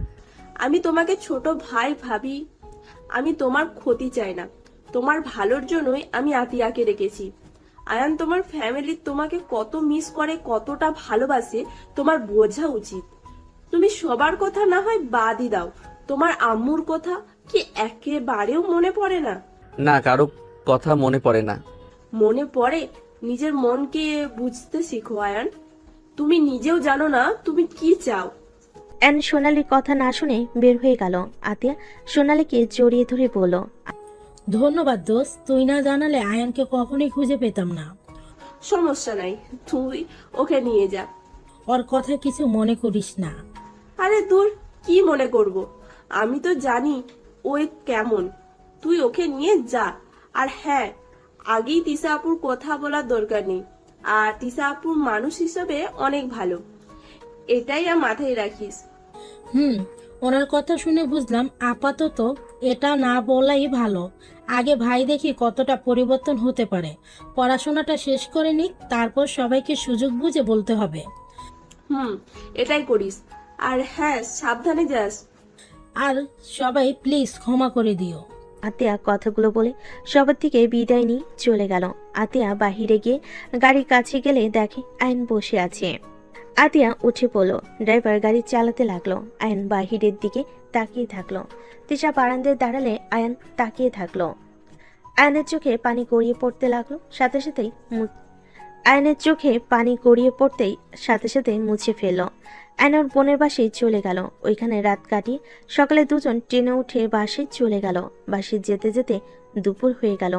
আমি তোমাকে ছোট ভাই ভাবি। আমি তোমার ক্ষতি চাই না। তোমার ভালোর জন্যই আমি আতিয়াকে রেখেছি। আয়ান, তোমার ফ্যামিলি তোমাকে কত মিস করে, কতটা ভালোবাসে তোমার বোঝা উচিত। তুমি সবার কথা না হয় বাদই দাও, তোমার আম্মুর কথা কি একেবারেও মনে পড়ে না? না, কারো কথা মনে পড়ে না। মনে পড়ে? নিজের মনকে বুঝতে শিখো আয়ান। তুমি নিজেও জানো না তুমি কি চাও। অ্যান সোনালির কথা না শুনে বের হয়ে গেল। আতিয়া সোনালিকে জড়িয়ে ধরে বলল, ধন্যবাদ দোস্ত, তুই না জানালে আয়ানকে কখনোই খুঁজে পেতাম না। সমস্যা নাই, তুই ওকে নিয়ে যা। ওর কথা কিছু মনে করিস না। আরে দূর, কি মনে করব, আমি তো জানি ওই কেমন। তুই ওকে নিয়ে যা। আর হ্যাঁ, আগেই তিশা আপুর কথা বলার দরকার নেই। আর তিশা আপুর মানুষ হিসাবে অনেক ভালো, এটাই আর মাথায় রাখিস। ওনার কথা শুনে বুঝলাম আপাতত এটা না বলাই ভালো। আগে ভাই দেখি কতটা পরিবর্তন হতে পারে। পড়াশোনাটা শেষ করে নিক, তারপর সবাইকে সুযোগ বুঝে বলতে হবে। এটাই করিস। আর হ্যাঁ, সাবধানে যাস। আর সবাই প্লিজ ক্ষমা করে দিও। আতিয়া কথাগুলো বলে সবার থেকে বিদায় নিয়ে চলে গেল। আতিয়া বাহিরে গিয়ে গাড়ির কাছে গেলে দেখে আয়ন বসে আছে। আতিয়া উঠে পড়ল। ড্রাইভার গাড়ি চালাতে লাগলো। আয়ন বাহিরের দিকে তাকিয়ে থাকলো। তিশা বারান্দায় দাঁড়ালে আয়ন তাকিয়ে থাকলো। আয়নের চোখে পানি গড়িয়ে পড়তে লাগলো, সাথে সাথেই আয়নের চোখে পানি গড়িয়ে পড়তেই সাথে সাথে মুছে ফেলল। আয়ন ওর বোনের বাসায় চলে গেল। ওইখানে রাত কাটিয়ে সকালে দুজন ট্রেনে উঠে বাসে চলে গেল। বাসে যেতে যেতে দুপুর হয়ে গেল।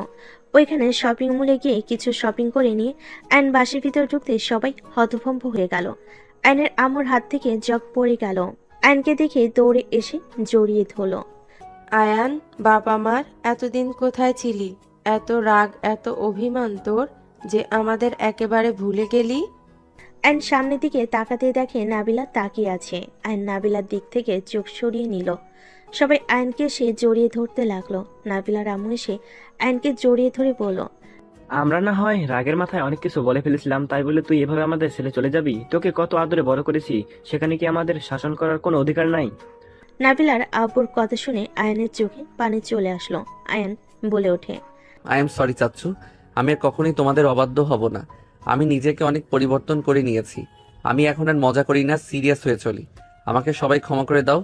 ওইখানে শপিং মলে গিয়ে কিছু শপিং করে নিয়ে আয়ন বাসের ভিতর ঢুকতে সবাই হতভম্ব হয়ে গেল। আয়নের আম্মুর হাত থেকে জগ পড়ে গেল। আয়নকে দেখে দৌড়ে এসে জড়িয়ে ধরল। আয়ান, বাবা মার এতদিন কোথায় ছিলি? এত রাগ, এত অভিমান তোর যে আমাদের একেবারে ভুলে গেলি? আয়ন সামনের দিকে তাকাতে দেখে নাবিলা তাকিয়ে আছে। আয়ন নাবিলার দিক থেকে চোখ সরিয়ে নিল। সবাই আয়নকে সে জড়িয়ে ধরতে লাগলো। নাবিলার আম্মু এসে আয়নকে জড়িয়ে ধরে বলল, আমরা না হয় রাগের মাথায় অনেক কিছু বলে ফেলেছিলাম, তাই বলে তুই এভাবে আমাদের ছেলে চলে যাবি? তোকে কত আদরে বড় করেছি, সেখানে কি আমাদের শাসন করার কোনো অধিকার নাই? নাবিলার আব্বুর কথা শুনে আয়নের চোখে পানি চলে আসলো। আয়ন বলে ওঠে, আই এম সরি চাচ্ছু, আমি আর কখনোই তোমাদের অবাধ্য হব না। আমি নিজেকে অনেক পরিবর্তন করে নিয়েছি। আমি এখন আর মজা করি না, সিরিয়াস হয়ে চলি। আমাকে সবাই ক্ষমা করে দাও।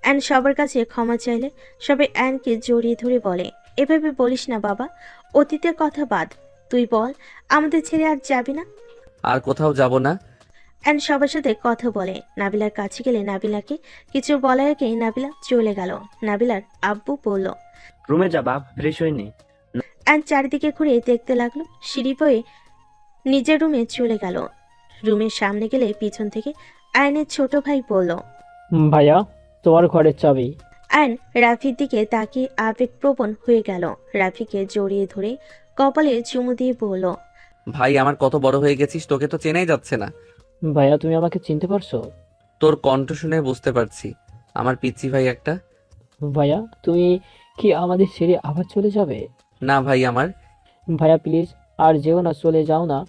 আয়ন সবার কাছে ক্ষমা চাইলে সবাই আয়নকে জড়িয়ে ধরে বলে, এভাবে বলিস না বাবা, অতীতের কথা বাদ। তুই বল, আমাদের ছেড়ে আর যাবি না? আর কোথাও যাব না। আয়ন সবার সাথে কথা বলে। নাবিলার কাছে গেলে নাবিলাকে কিছু বলার আগে নাবিলা চলে গেল। নাবিলার আব্বু বলল, রুমে যা বাপ, ফ্রেশ হয়ে নে। আয়ন চারিদিকে ঘুরে দেখতে লাগলো। সিঁড়ি বয়ে নিজের রুমে চলে গেল। রুমের সামনে গেলে পিছন থেকে আয়নের ছোট ভাই বলল, ভাইয়া, তোমার ঘরের চাবি। আয়ন রাফির দিকে তাকিয়ে আবেগপ্রবণ হয়ে গেল। রাফিকে জড়িয়ে ধরে কপালে চুমু দিয়ে বলল, ভাই, আমার কত বড় হয়ে গেছিস, তোকে তো চেনাই যাচ্ছে না। ভাইয়া, তুমি আমাকে চিনতে পারছো? তোর কণ্ঠ শুনে বুঝতে পারছি। আমার পিচ্চি ভাই একটা। ভাইয়া, তুমি কি আমাদের ছেড়ে আবার চলে যাবে? না ভাই আমার। ভাইয়া প্লিজ, আর যেও না, চলে যাও না।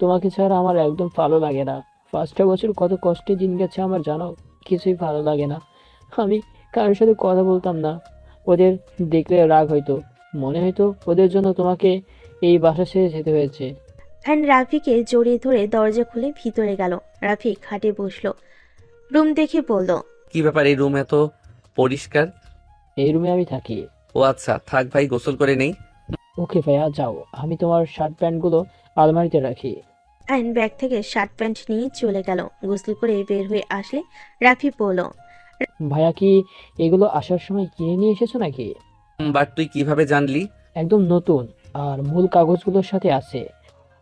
তোমাকে ছাড়া আমার একদম ভালো লাগে না। 5টা বছর কত কষ্টে দিন গেছে আমার, জানো? কিছুই ভালো লাগে না। আমি কারোর সাথে কথা বলতাম না। ওদের দেখলে রাগ হইতো, মনে হইতো ওদের জন্য তোমাকে এই বাসা ছেড়ে যেতে হয়েছে। আয়ন রাফিকে জড়িয়ে ধরে দরজা খুলে ভিতরে গেল। রাফি খাটে বসলো। রুম দেখে বলল, কি ব্যাপার, এই রুম এত পরিষ্কার? এই রুমে আমি থাকি। ও আচ্ছা, থাক ভাই, গোসল করে নেই। ওকে ভাইয়া, যাও। আমি তোমার শার্ট প্যান্টগুলো আলমারিতে রাখি। আয়ন ব্যাগ থেকে শার্ট প্যান্ট নিয়ে চলে গেল। গোসল করে বের হয়ে আসলে রাফি বলল, ভাইয়া, কি এগুলো আসার সময় কিনে নিয়ে এসেছো নাকি? বাট তুই কিভাবে জানলি? একদম নতুন, আর মূল কাগজগুলোর সাথে আছে,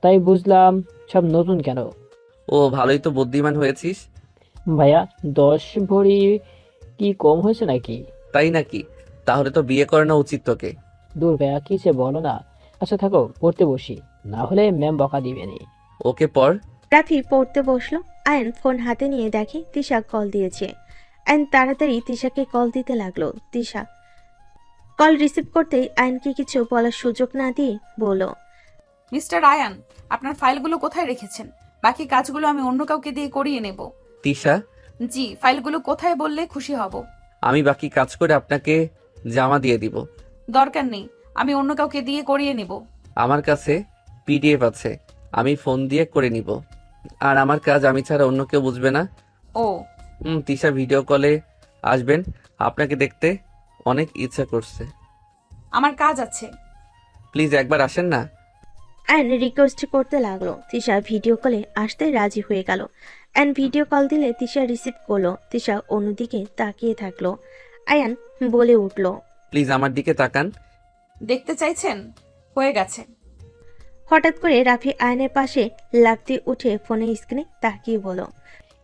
তাই বুঝলাম সব নতুন কেন। ও, ভালোই তো বুদ্ধিমান হয়েছিস। ভাইয়া, 10 ভরি কি কম হয়েছে নাকি? তাই নাকি? তাহলে তো বিয়ে করানো উচিত তোকে। দূর ভাইয়া, কি যে বলো না। আচ্ছা থাকো, পড়তে বসি, না হলে ম্যাম বকা দিবেনি। ওকে, পর। রাফি পড়তে বসলো। আয়ন ফোন হাতে নিয়ে দেখে তিশা কল দিয়েছে। আয়ন তাড়াতাড়ি তিশাকে কল দিতে লাগলো। তিশা কল রিসিভ করতেই আয়নকে কিছু বলার সুযোগ না দিয়ে বলল, মিস্টার আয়ান, আপনার ফাইলগুলো কোথায় রেখেছেন? বাকি কাজগুলো আমি অন্য কাউকে দিয়ে করিয়ে নেব। তিশা, জি, ফাইলগুলো কোথায় বললে খুশি হব। আমি বাকি কাজ করে আপনাকে জামা দিয়ে দিব। দরকার নেই, আমি অন্য কাউকে দিয়ে করিয়ে নেব। আমার কাছে পিডিএফ আছে, আমি ফোন দিয়ে করে নিব। আর আমার কাজ আমি ছাড়া অন্য কেউ বুঝবে না। ও তিশা ভিডিও কলে আসবেন, আপনাকে দেখতে অনেক ইচ্ছা করছে। আমার কাজ আছে। প্লিজ একবার আসেন না। অ্যান রিকোয়েস্ট করতে লাগলো। তিশা ভিডিও কলে আসতে রাজি হয়ে গেল। অ্যান ভিডিও কল দিলে তিশা রিসিভ করলো। তিশা অন্যদিকে তাকিয়ে থাকলো। আয়ান বলে উঠল, প্লিজ আমার দিকে তাকান। দেখতে চাইছেন? হয়ে গেছে। হঠাৎ করে রাফি আয়নের পাশে লাফতে উঠে ফোনের স্ক্রিনে তাকিয়ে বলল,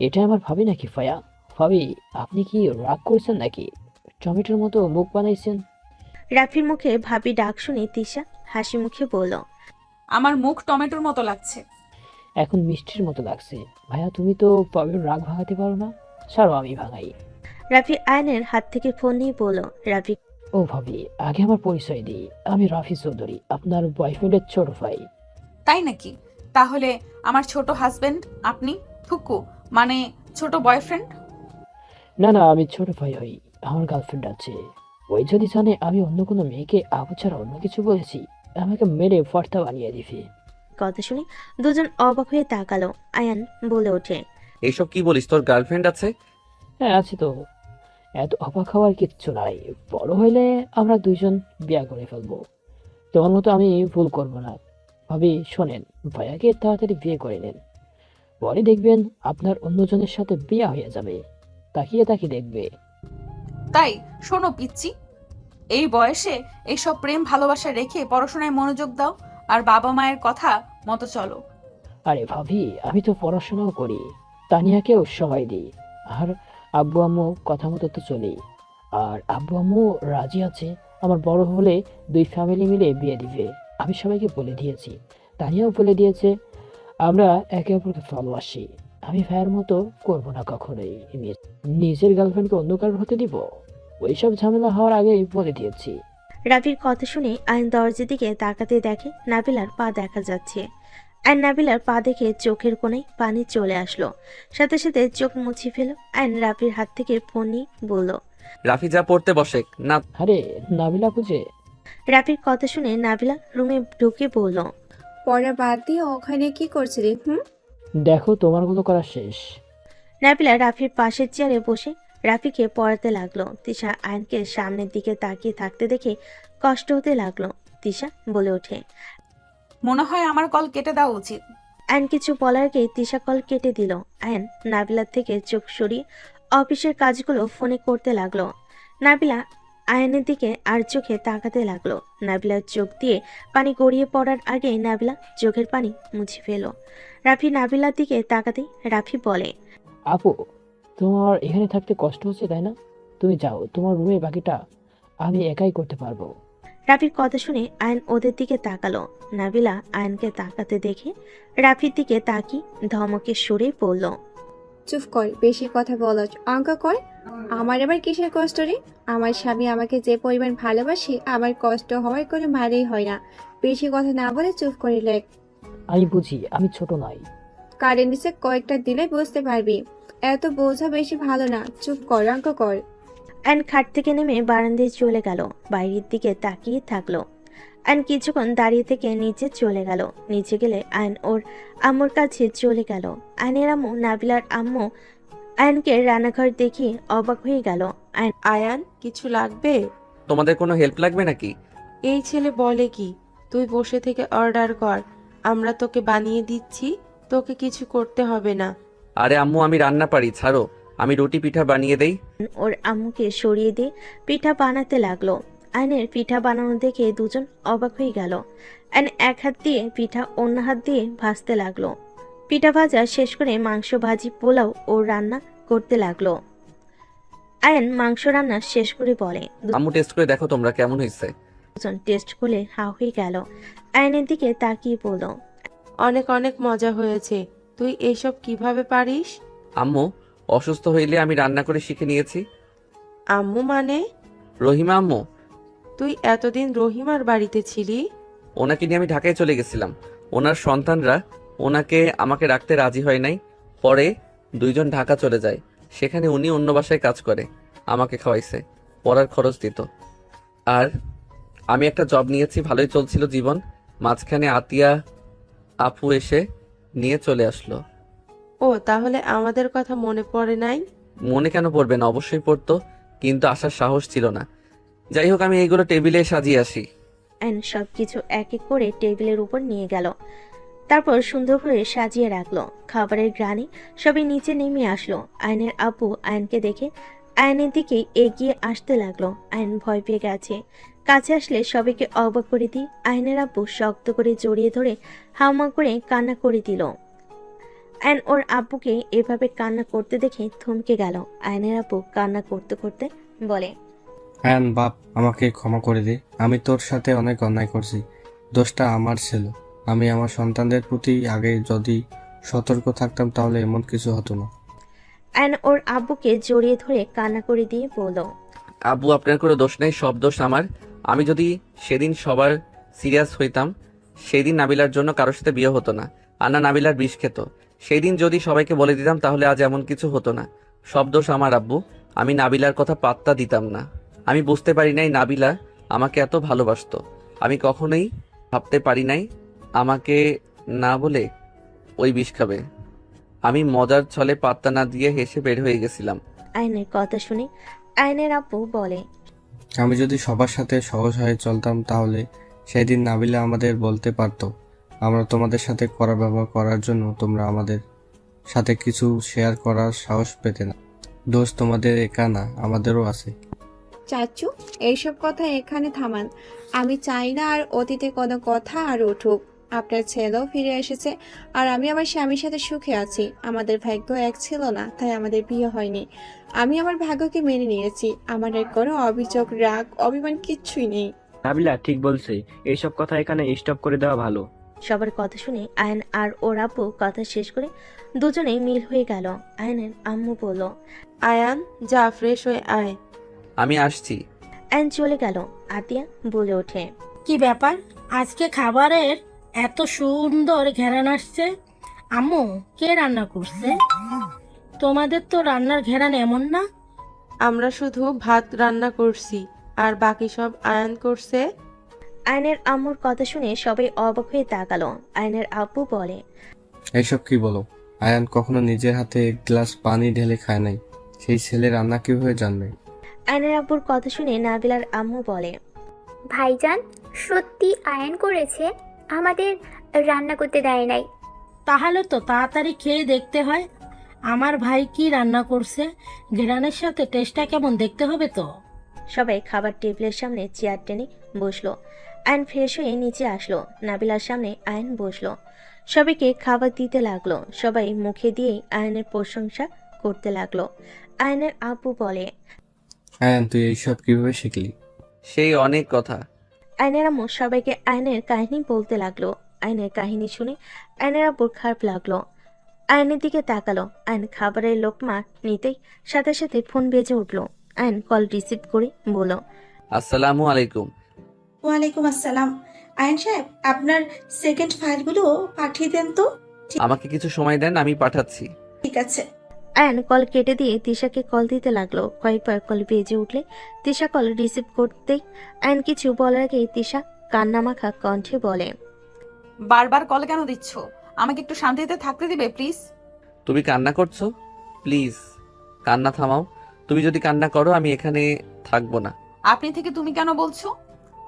এটা আমার ভাবি নাকি ফায়া? ভাবি, আপনি কি রাগ করছেন নাকি? টমেটোর মতো মুখ বানাইছেন। রাফির মুখে ভাবি ডাক শুনে তিশা হাসি মুখে বলল, আমার মুখ টমেটোর মতো লাগছে। এখন মিষ্টির মতো লাগছে। ভাইয়া, তুমি তো ভাবির রাগ ভাঙাতে পারো না, ছাড়ো আমি ভাঙাই। রাফি আয়নের হাত থেকে ফোন নিয়ে বলল, রাফি ও ভাবি, আগে আমার পরিচয় দিই। আমি রাফি চৌধুরী, আপনার বয়ফ্রেন্ডের ছোট ভাই। তাই নাকি? তাহলে আমার ছোট হাজবেন্ড আপনি? ফুকু মানে ছোট বয়ফ্রেন্ড? না না, আমি ছোট ভাই হই। আমার গার্লফ্রেন্ড আছে। ওই যদি জানে আমি অন্য কোনো মেয়েকে আবু ছাড়া অন্য কিছু বলেছি, আমাকে মেরে ফর্তা বানিয়ে দিবে। কথা শুনে দুজন অবাক হয়ে তাকালো। আয়ান বলে ওঠে, এইসব কি বলিস, তোর গার্লফ্রেন্ড আছে? হ্যাঁ আছে তো। এত অবাক হওয়ার কিচ্ছু নাই। বড় হইলে আমরা দুইজন বিয়া করে ফেলবো। তোমার মতো আমি ভুল করবো না। ভাবি শোনেন, ভাইয়াকে তাড়াতাড়ি বিয়ে করে নেন। পরে দেখবেন আপনার অন্যজনের সাথে বিয়া হয়ে যাবে। তাকিয়ে তাকিয়ে দেখবে। তাই শোনো পিচ্চি, এই বয়সে এইসব প্রেম ভালোবাসা রেখে পড়াশোনায় মনোযোগ দাও আর বাবা মায়ের কথা মতো চলো। আরে ভাবি, আমি তো পড়াশোনাও করি, তানিয়াকেও সময় দিই, আর আব্বু আম্মু কথা মতো তো চলি। আর আব্বু আম্মু রাজি আছে আমার বড় হলে দুই ফ্যামিলি মিলে বিয়ে দিবে। আমি সবাইকে বলে দিয়েছি, তানিয়াও বলে দিয়েছে। আমরা একে অপরকে ভালোবাসি। আমি ভাইয়ের মতো করবো না কখনোই। নিজের গার্লফ্রেন্ডকে অন্য কারোর হতে দিব? ওইসব ঝামেলা হওয়ার আগেই বলে দিয়েছি। রাফির কথা শুনে আয়ন দরজার দিকে তাকাতে দেখে নাবিলার পা দেখা যাচ্ছে। আয়ন নাবিলার পা দেখে চোখের কোণায় পানি চলে আসলো। সাথে সাথে চোখ মুছে ফেল। আয়ন রাফির হাত থেকে ফোন নিয়ে বলল, রাফি যা পড়তে বসে না। আরে নাবিলা বুঝে। রাফির কথা শুনে নাবিলা রুমে ঢুকে বলল, পড়া বাদ দিয়ে ওখানে কি করছিলি? দেখো, তোমার গুলো করা শেষ। নাবিলা রাফির পাশের চেয়ারে বসে রাফিকে পড়াতে লাগলো। তিশা আয়নকে সামনের দিকে তাকিয়ে থাকতে দেখে কষ্ট হতে লাগলো। তিশা বলে ওঠে, মনে হয় আমার কল কেটে দেওয়া উচিত। আয়ন কিছু বলার আগে তিশা কল কেটে দিল। আয়ন নাবিলার থেকে চোখ সরিয়ে অফিসের কাজগুলো ফোনে করতে লাগলো। নাবিলা আয়নের দিকে আর চোখে তাকাতে লাগলো। নাবিলার চোখ দিয়ে পানি গড়িয়ে পড়ার আগে নাবিলা চোখের পানি মুছে ফেলো। রাফি নাবিলার দিকে তাকাতেই রাফি বলে, আপু, তোমার এখানে থাকতে কষ্ট হচ্ছে তাই না? তুমি যাও, তোমার রুমে বাকিটা আমি একাই করতে পারবো। রাফির কথা শুনে আয়ন ওদের দিকে তাকালো। নাবিলা আয়নকে তাকাতে দেখে রাফির দিকে তাকি ধমকে সুরে বলল, চুপ কর, বেশি কথা বলো, অঙ্ক কর। আমার আবার কিসের কষ্ট রে? আমার স্বামী আমাকে যে পরিমাণ ভালোবাসে, আমার কষ্ট হওয়ার কোনো মানেই হয় না। বেশি কথা না বলে চুপ করে লেখ। আমি বুঝি, আমি ছোট নই। কারেন্ট নিচে কয়েকটা দিলে বুঝতে পারবি। এত বোঝা বেশি ভালো না, চুপ কর, অঙ্ক কর। আয়ন খাট থেকে নেমে বারান্দায় চলে গেল। বাইরের দিকে তাকিয়ে থাকলো। আয়ন কিছুক্ষণ দাঁড়িয়ে থেকে নিচে চলে গেল। নিচে গেলে আয়ন ওর আম্মুর কাছে চলে গেল। আয়নের আম্মু নাবিলার আম্মু আয়নকে রান্নাঘর দেখিয়ে অবাক হয়ে গেল। আয়ান, কিছু লাগবে? তোমাদের কোনো হেল্প লাগবে নাকি? এই ছেলে বলে কি? তুই বসে থেকে অর্ডার কর, আমরা তোকে বানিয়ে দিচ্ছি, তোকে কিছু করতে হবে না। আরে আম্মু, আমি রান্না পারি, ছাড়ো, আমি রুটি পিঠা বানিয়ে দেই। ওর আম্মুকে সরিয়ে দিয়ে পিঠা বানাতে লাগলো। আয়নের পিঠা বানানো দেখে দুজন অবাক হয়ে গেল। আয়ন এক হাত দিয়ে পিঠা অন্য হাত দিয়ে ভাজতে লাগলো। পিঠা ভাজা শেষ করে মাংস ভাজি পোলাও ও রান্না করতে লাগলো। আয়ন মাংস রান্না শেষ করে বলে, আম্মু টেস্ট করে দেখো তোমরা কেমন হয়েছে। দুজন টেস্ট করলে হা হয়ে গেল। আয়নের দিকে তাকিয়ে বলল, অনেক অনেক মজা হয়েছে। তুই এইসব কিভাবে পারিস? আম্মু, অসুস্থ হইলে আমি রান্না করে শিখে নিয়েছি। আম্মু মানে? রহিমা আম্মু। তুই এতদিন রহিমার বাড়িতে ছিলি? ওনাকে নিয়ে আমি ঢাকায় চলে গেছিলাম। ওনার সন্তানরা ওনাকে আমাকে রাখতে রাজি হয় নাই। পরে দুইজন ঢাকা চলে যায়। সেখানে উনি অন্য বাসায় কাজ করে, আমাকে খাওয়াইছে, পড়ার খরচ দিত। আর আমি একটা জব নিয়েছি, ভালোই চলছিল জীবন। মাঝখানে আতিয়া আপু এসে নিয়ে চলে আসলো। ও তাহলে আমাদের কথা মনে পড়ে নাই? মনে কেন পড়বে না, অবশ্যই পড়তো, কিন্তু আসার সাহস ছিল না। যাই হোক, আমি এইগুলো টেবিলে সাজিয়ে আসি। আয়ন সবকিছু এক এক করে টেবিলের উপর নিয়ে গেল, তারপর সুন্দর করে সাজিয়ে রাখলো। খাবারের গ্রানে সবাই নিচে নেমে আসলো। আয়নের আব্বু আয়নকে দেখে আয়নের দিকে এগিয়ে আসতে লাগলো। আয়ন ভয় পেয়ে গেছে। কাছে আসলে সবাইকে অবাক করে দিয়ে আয়নের আব্বু শক্ত করে জড়িয়ে ধরে হাউমা করে কান্না করে দিল। আয়ন ওর আব্বুকে এভাবে কান্না করতে দেখে থমকে গেল। আয়নের আব্বু কান্না করতে করতে বলে, আয়ান বাপ, আমাকে ক্ষমা করে দে। আমি তোর সাথে অনেক অন্যায় করছি, দোষটা আমার ছিল। আমি আমার সন্তানদের প্রতি আগে যদি সতর্ক থাকতাম তাহলে এমন কিছু হতো না। আয়ন ওর আব্বুকে জড়িয়ে ধরে কান্না করে দিয়ে বলল, আব্বু, আপনার কোনো দোষ নেই, সব দোষ আমার। আমি যদি সেদিন সবার সিরিয়াস হইতাম, সেই দিন নাবিলার জন্য কারোর সাথে বিয়ে হতো না, আর না নাবিলার বিষ খেত। সেই দিন যদি সবাইকে বলে দিতাম তাহলে আজ এমন কিছু হতো না। সব দোষ আমার আব্বু। আমি নাবিলার কথা পাত্তা দিতাম না। আমি বুঝতে পারি নাই নাবিলা আমাকে এত ভালোবাসতো। আমি কখনোই ভাবতে পারি নাই আমাকে না বলে ওই বিষ খাবে। আমি মজার ছলে পাত্তা না দিয়ে হেসে বের হয়ে গেছিলাম। আয়নের কথা শুনে আয়নের আব্বু বলে, আমি যদি সবার সাথে সহজ হয়ে চলতাম তাহলে সেদিন নাবিলা আমাদের বলতে পারতো, আমরা তোমাদের সাথে কড়া ব্যবহার করার জন্য তোমরা আমাদের সাথে কিছু শেয়ার করার সাহস পেতে না। দোষ তোমাদের একা না, আমাদেরও আছে। চাচু, এইসব কথা এখানে থামান। আমি চাই না আর অতীতে কোনো কথা আর উঠুক। আপনার ছেলেও ফিরে এসেছে, আর আমি আমার স্বামীর সাথে সুখে আছি। আমাদের ভাগ্য এক ছিল না, তাই আমাদের বিয়ে হয়নি। আমি আমার ভাগ্যকে মেনে নিয়েছি। আমার আর কোনো অভিযোগ, রাগ, অভিমান কিচ্ছুই নেই। নাবিলা ঠিক বলছে, এইসব কথা এখানে স্টপ করে দেওয়া ভালো। সবার কথা শুনে আয়ন আর ওর আব্বু কথা শেষ করে দুজনেই মিল হয়ে গেল। আয়নের আম্মু বলল, আয়ান যা ফ্রেশ হয়ে আয়। আমি আসছি। আয়ন চলে গেল। আতিয়া বলে ওঠে, কি ব্যাপার, আজকে খাবারের এত সুন্দর ঘেরান আসছে? আম্মু, কে রান্না করছে? তোমাদের তো রান্নার ঘেরান এমন না। আমরা শুধু ভাত রান্না করছি, আর বাকি সব আয়ান করছে। আয়নের আম্মুর কথা শুনে সবাই অবাক হয়ে তাকালো। আয়নের আব্বু বলে, এইসব কি বলো? আয়ান কখনো নিজের হাতে এক গ্লাস পানি ঢেলে খায় নাই, সেই ছেলে রান্না কিভাবে জানবে? আয়নের আব্বুর কথা শুনে নাবিলার আম্মু বলে, ভাইজান, সত্যি আয়ন করেছে, আমাদের রান্না করতে দেয় নাই। তাহলে তো তাড়াতাড়ি খেয়ে দেখতে হয় আমার ভাই কি রান্না করছে। ঘেরানের সাথে টেস্টটা কেমন দেখতে হবে তো। সবাই খাবার টেবিলের সামনে চেয়ার টেনে বসলো। আয়ন ফ্রেশ হয়ে নিচে আসলো। নাবিলার সামনে আয়ন বসলো। সবাইকে খাবার দিতে লাগলো। সবাই মুখে দিয়েই আয়নের প্রশংসা করতে লাগলো। আয়নের আব্বু বলে, আয়ান, তুই এইসব কিভাবে শিখলি? সেই অনেক কথা। আয়নের আম্মু সবাইকে আয়নের কাহিনী বলতে লাগলো। আয়নের কাহিনী শুনে আয়নের আব্বুর খারাপ লাগলো। আয়নের দিকে তাকালো। আয়ন খাবারের লোকমা নিতেই সাথে সাথে ফোন বেজে উঠলো। আয়ন কল রিসিভ করে বলল, আসসালামু আলাইকুম। ওয়ালাইকুম আসসালাম। আয়ন সাহেব, আপনার সেকেন্ড ফাইলগুলো পাঠিয়ে দেন তো। আমাকে কিছু সময় দেন, আমি পাঠাচ্ছি। ঠিক আছে। আয়ন কল কেটে দিয়ে তিশাকে কল দিতে লাগলো। কয়েকবার কল বেজে উঠলে তিশা কল রিসিভ করতেই আয়ন কিছু বলার আগেই তিশা কান্নামাখা কণ্ঠে বলে, বারবার কল কেন দিচ্ছ? আমাকে একটু শান্তিতে থাকতে দিবে প্লিজ? তুমি কান্না করছো? প্লিজ কান্না থামাও। তুমি যদি কান্না করো আমি এখানে থাকবো না। আপনি থেকে তুমি কেন বলছো?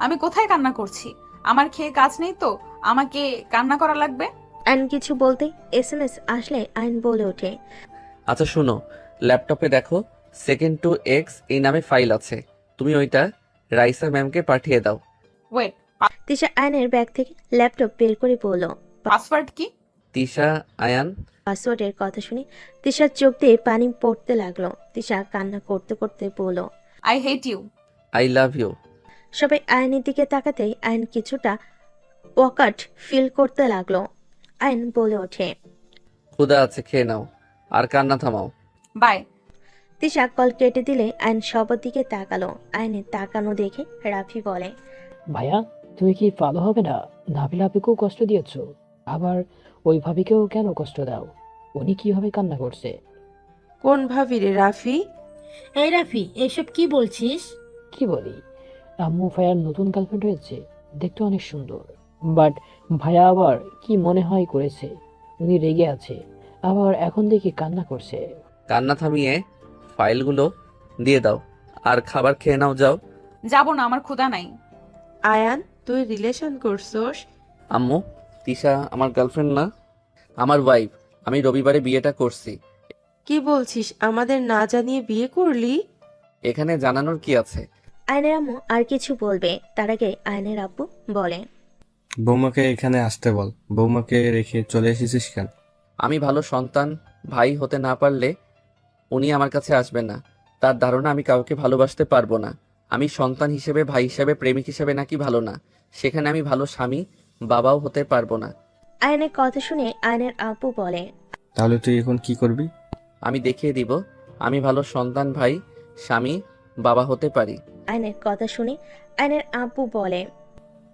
আমি কোথায় কান্না করছি? আমার খেয়ে কাজ নেই তো আমাকে কান্না করা লাগবে? আয়ন কিছু বলতেই SMS আসলে আয়ন বলে ওঠে, আচ্ছা শুনো, ল্যাপটপে দেখো, সেকেন্ড টু এক্স এই নামে ফাইল আছে। তুমি ওইটা রাইসা ম্যামকে পাঠিয়ে দাও। ওয়েট, তিশা আয়নের ব্যাগ থেকে ল্যাপটপ বের করে বলল, পাসওয়ার্ড কি? তিশা আয়ান। পাসওয়ার্ডের কথা শুনে তিশার চোখ দিয়ে পানি পড়তে লাগলো। তিশা কান্না করতে করতে বলল, I hate you. I love you. সবাই আয়নের দিকে তাকাতেই আয়ন কিছুটা ওয়াকাট ফিল করতে লাগলো। আয়ন বলে ওঠে, ক্ষুধা আছে, খেয়ে নাও আর কান্না থামাও। বাই। তিশা কল কেটে দিলে আয়ন সবার দিকে তাকালো। আয়নের তাকানো দেখে রাফি বলে, ভাইয়া, তুমি কি ভালো হবে না? নাবিলা আপিকেও কষ্ট দিয়েছো, আবার ওই ভাবিকেও কেন কষ্ট দাও? উনি কিভাবে কান্না করছে? কোন ভাবি রে রাফি? এই রাফি, এসব কি বলছিস? কি বলি, আম্মু ভাইয়ার নতুন গার্লফ্রেন্ড হয়েছে, দেখতে অনেক সুন্দর, বাট ভাইয়া আবার কি মনে হয় করেছে, উনি রেগে আছে, আবার এখন দেখি কান্না করছে। কান্না থামিয়ে ফাইলগুলো দিয়ে দাও আর খাবার খেয়ে নাও, যাও। যাব না, আমার ক্ষুধা নাই। আয়ান, তুই রিলেশন করছস? আম্মু, তিশা আমার গার্লফ্রেন্ড না, আমার ওয়াইফ। আমি রবিবারে বিয়েটা করছি। কি বলছিস, আমাদের না জানিয়ে বিয়ে করলি? এখানে জানানোর কি আছে? আয়নের আম্মু আর কিছু বলবে তার আগে আয়নের আব্বু বলে, বৌমাকে এখানে আসতে বল। বৌমাকে রেখে চলে এসেছিস কেন? আমি ভালো সন্তান ভাই হতে না পারলে উনি আমার কাছে আসবেন না। তার ধারণা আমি কাউকে ভালোবাসতে পারবো না। আমি সন্তান হিসেবে, ভাই হিসেবে, প্রেমিক হিসেবে নাকি ভালো না, সেখানে আমি ভালো স্বামী বাবাও হতে পারবো না। আয়নের কথা শুনে আয়নের আব্বু বলে, তাহলে তুই এখন কি করবি? আমি দেখিয়ে দিব আমি ভালো সন্তান, ভাই, স্বামী, বাবা হতে পারি। আয়নের কথা শুনে আয়নের আব্বু বলে,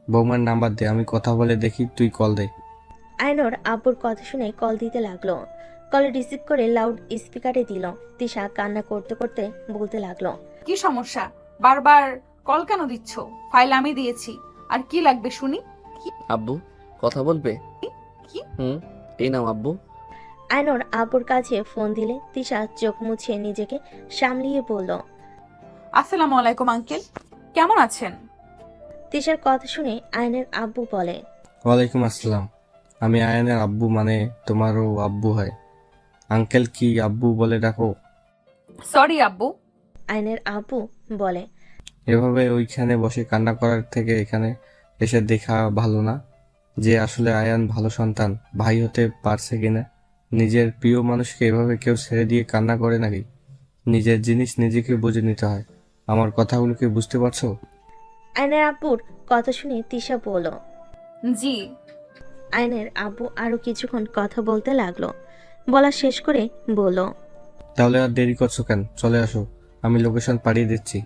বৌমার নাম্বার দে, আমি কথা বলে দেখি, তুই কল দে। আয়নর আব্বুর কথা শুনে কল দিতে লাগলো। কল রিসিভ করে লাউড স্পিকারে দিল। তিশা কান্না করতে করতে বলতে লাগলো, কি সমস্যা? বারবার কল কেন দিচ্ছ? ফাইল আমি দিয়েছি, আর কি লাগবে শুনি? আব্বু কথা বলবে? কি? এই নাও আব্বু। আয়নর আব্বুর কাছে ফোন দিলে তিশা চোখ মুছিয়ে নিজেকে সামলিয়ে বলল, আসসালামু আলাইকুম আঙ্কেল, কেমন আছেন? তিশার কথা শুনে আয়নের আব্বু বলে, ওয়ালাইকুম আসসালাম। আমি আয়ানের আব্বু, মানে তোমারও আব্বু হয়। আঙ্কেল কি আব্বু বলে ডাকো? সরি আব্বু। আয়নের আব্বু বলে, এভাবে ওইখানে বসে কান্না করার থেকে এখানে এসে দেখা ভালো না যে আসলে আয়ান ভালো সন্তান, ভাই হতে পারছে কিনা। নিজের প্রিয় মানুষকে এভাবে কেউ ছেড়ে দিয়ে কান্না করে নাকি? নিজের জিনিস নিজেকে বুঝে নিতে হয়। আমার কথাগুলো কি বুঝতে পারছো? আয়নের আব্বুর কথা শুনে তিশা বলল, জি। আয়নের আব্বু আরো কিছুক্ষণ কথা বলতে লাগলো। বলা শেষ করে বলল, তাহলে আর দেরি করছো কেন? চলে আসো, আমি লোকেশন পাঠিয়ে দিচ্ছি।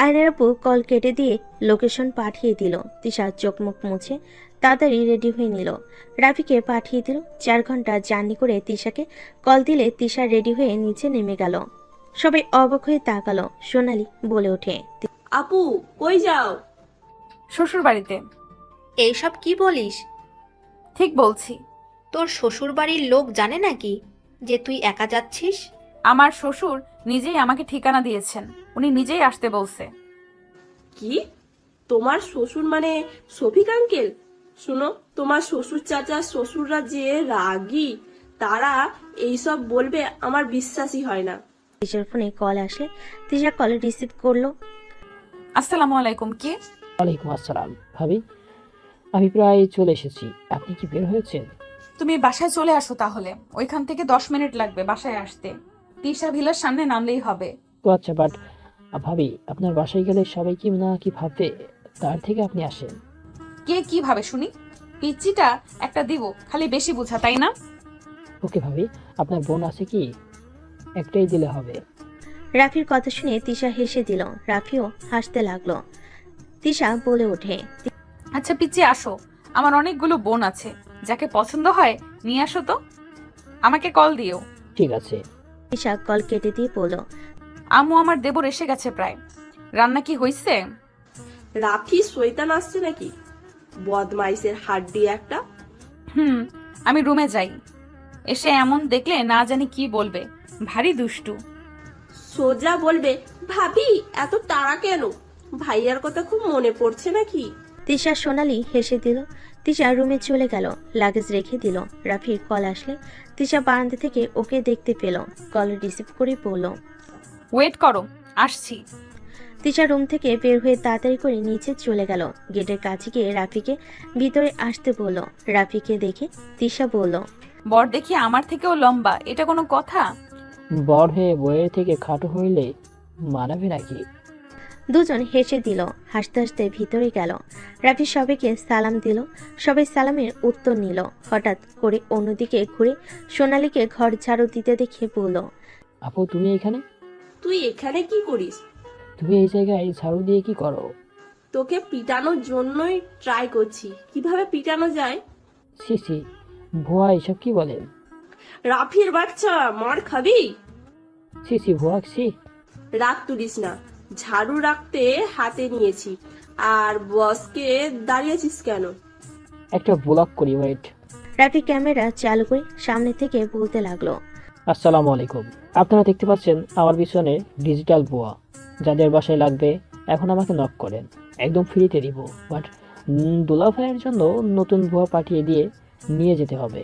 আয়নের আব্বু কল কেটে দিয়ে লোকেশন পাঠিয়ে দিল। তিশা চোখ মুখ মুছে তাড়াতাড়ি রেডি হয়ে নিল। রাফিকে পাঠিয়ে দিল। 4 ঘন্টা জার্নি করে তিশাকে কল দিলে তিশা রেডি হয়ে নিচে নেমে গেল। সবাই অবাক হয়ে তাকালো। সোনালি বলে ওঠে, আপু কই যাও? শ্বশুর বাড়িতে। এইসব কি বলিস? ঠিক বলছি। তোর শ্বশুর বাড়ির লোক জানে নাকি যে তুই একা যাচ্ছিস? আমার শ্বশুর নিজেই আমাকে ঠিকানা দিয়েছেন, উনি নিজেই আসতে বলছে। কি? তোমার শ্বশুর মানে শফিক আঙ্কেল? শোনো, তোমার শ্বশুর চাচা শ্বশুররা যে রাগী, তারা এইসব বলবে আমার বিশ্বাসই হয় না। তিশার ফোনে কল আসলে তিশা কল রিসিভ করলো। আসসালামু আলাইকুম। কে? ওয়ালাইকুম আসসালাম। ভাবি, আমি প্রায় চলে এসেছি, আপনি কি বের হয়েছেন? তুমি বাসায় চলে আসো তাহলে, ওইখান থেকে 10 মিনিট লাগবে বাসায় আসতে। তিশা ভিলার সামনে নামলেই হবে। তো আচ্ছা, বাট ভাবি, আপনার বাসায় গেলে সবাই কি না কি ভাববে, তার থেকে আপনি আসেন। কে কি ভাবে শুনি? পিচ্চিটা একটা দিব, খালি বেশি বুঝা, তাই না? ওকে ভাবি, আপনার বোন আছে কি? একটাই দিলে হবে। রাফির কথা শুনে তিশা হেসে দিল। রাফিও হাসতে লাগলো। তিশা বলে ওঠে, আচ্ছা পিচ্চি আসো, আমার অনেকগুলো বোন আছে, যাকে পছন্দ হয় নিয়ে আসো তো, আমাকে কল দিও। ঠিক আছে। তিশা কল কেটে দিয়ে বলল, আম্মু আমার দেবর এসে গেছে প্রায়। রান্না কি হইছে? রাফি শয়তান আসছে নাকি? বদমাইশের হাড্ডি একটা। আমি রুমে যাই, এসে এমন দেখলে না জানি কি বলবে, ভারী দুষ্টু। সোজা বলবে, ভাবি এত তাড়া কেন? ভাইয়ার কথা খুব মনে পড়ছে নাকি? তিশা সোনালি হেসে দিল। তিশা রুমে চলে গেল, লাগেজ রেখে দিল। রাফির কল আসলে তিশা বারান্দা থেকে ওকে দেখতে পেল। কল রিসিভ করে বলল, ওয়েট করো, আসছি। তিশা রুম থেকে বের হয়ে তাড়াতাড়ি করে নিচে চলে গেল। গেটের কাছে গিয়ে রাফিকে ভিতরে আসতে বলল। রাফিকে দেখে তিশা বলল, বর দেখি আমার থেকেও লম্বা, এটা কোনো কথা? বর হয়ে বইয়ের থেকে খাটো হইলে মানাবে নাকি? দুজন হেসে দিল। হাসতে হাসতে ভিতরে গেল। রাফি সবাইকে সালাম দিল। সবাই সালামের উত্তর নিল। হঠাৎ করে অন্যদিকে ঘুরে সোনালীকে ঘর ঝাড়ু দিতে দেখে বলল, আপু, তুমি এখানে? তুই এখানে কি করিস? তুমি এই জায়গায় ঝাড়ু দিয়ে কি করো? তোকে পিটানোর জন্যই ট্রাই করছি, কিভাবে পিটানো যায়। সি, ভুয়া এসব কি বলেন? রাফির বাচ্চা, মার খাবি। সি ভুয়া, সি। রাগ তুলিস না, ঝাড়ু রাখতে হাতে নিয়েছি, আর বসকে দাঁড়িয়েছিস কেন? একটা ব্লগ করি, ওয়েট। রাফি ক্যামেরা চালু করে সামনে থেকে বলতে লাগলো। আসসালামু আলাইকুম। আপনারা দেখতে পাচ্ছেন আমার পিছনে ডিজিটাল বুয়া। যাদের বাসায় লাগবে এখন আমাকে নক করেন, একদম ফ্রিতে দিব। বাট দুলাভাইয়ের জন্য নতুন বুয়া পাঠিয়ে দিয়ে নিয়ে যেতে হবে।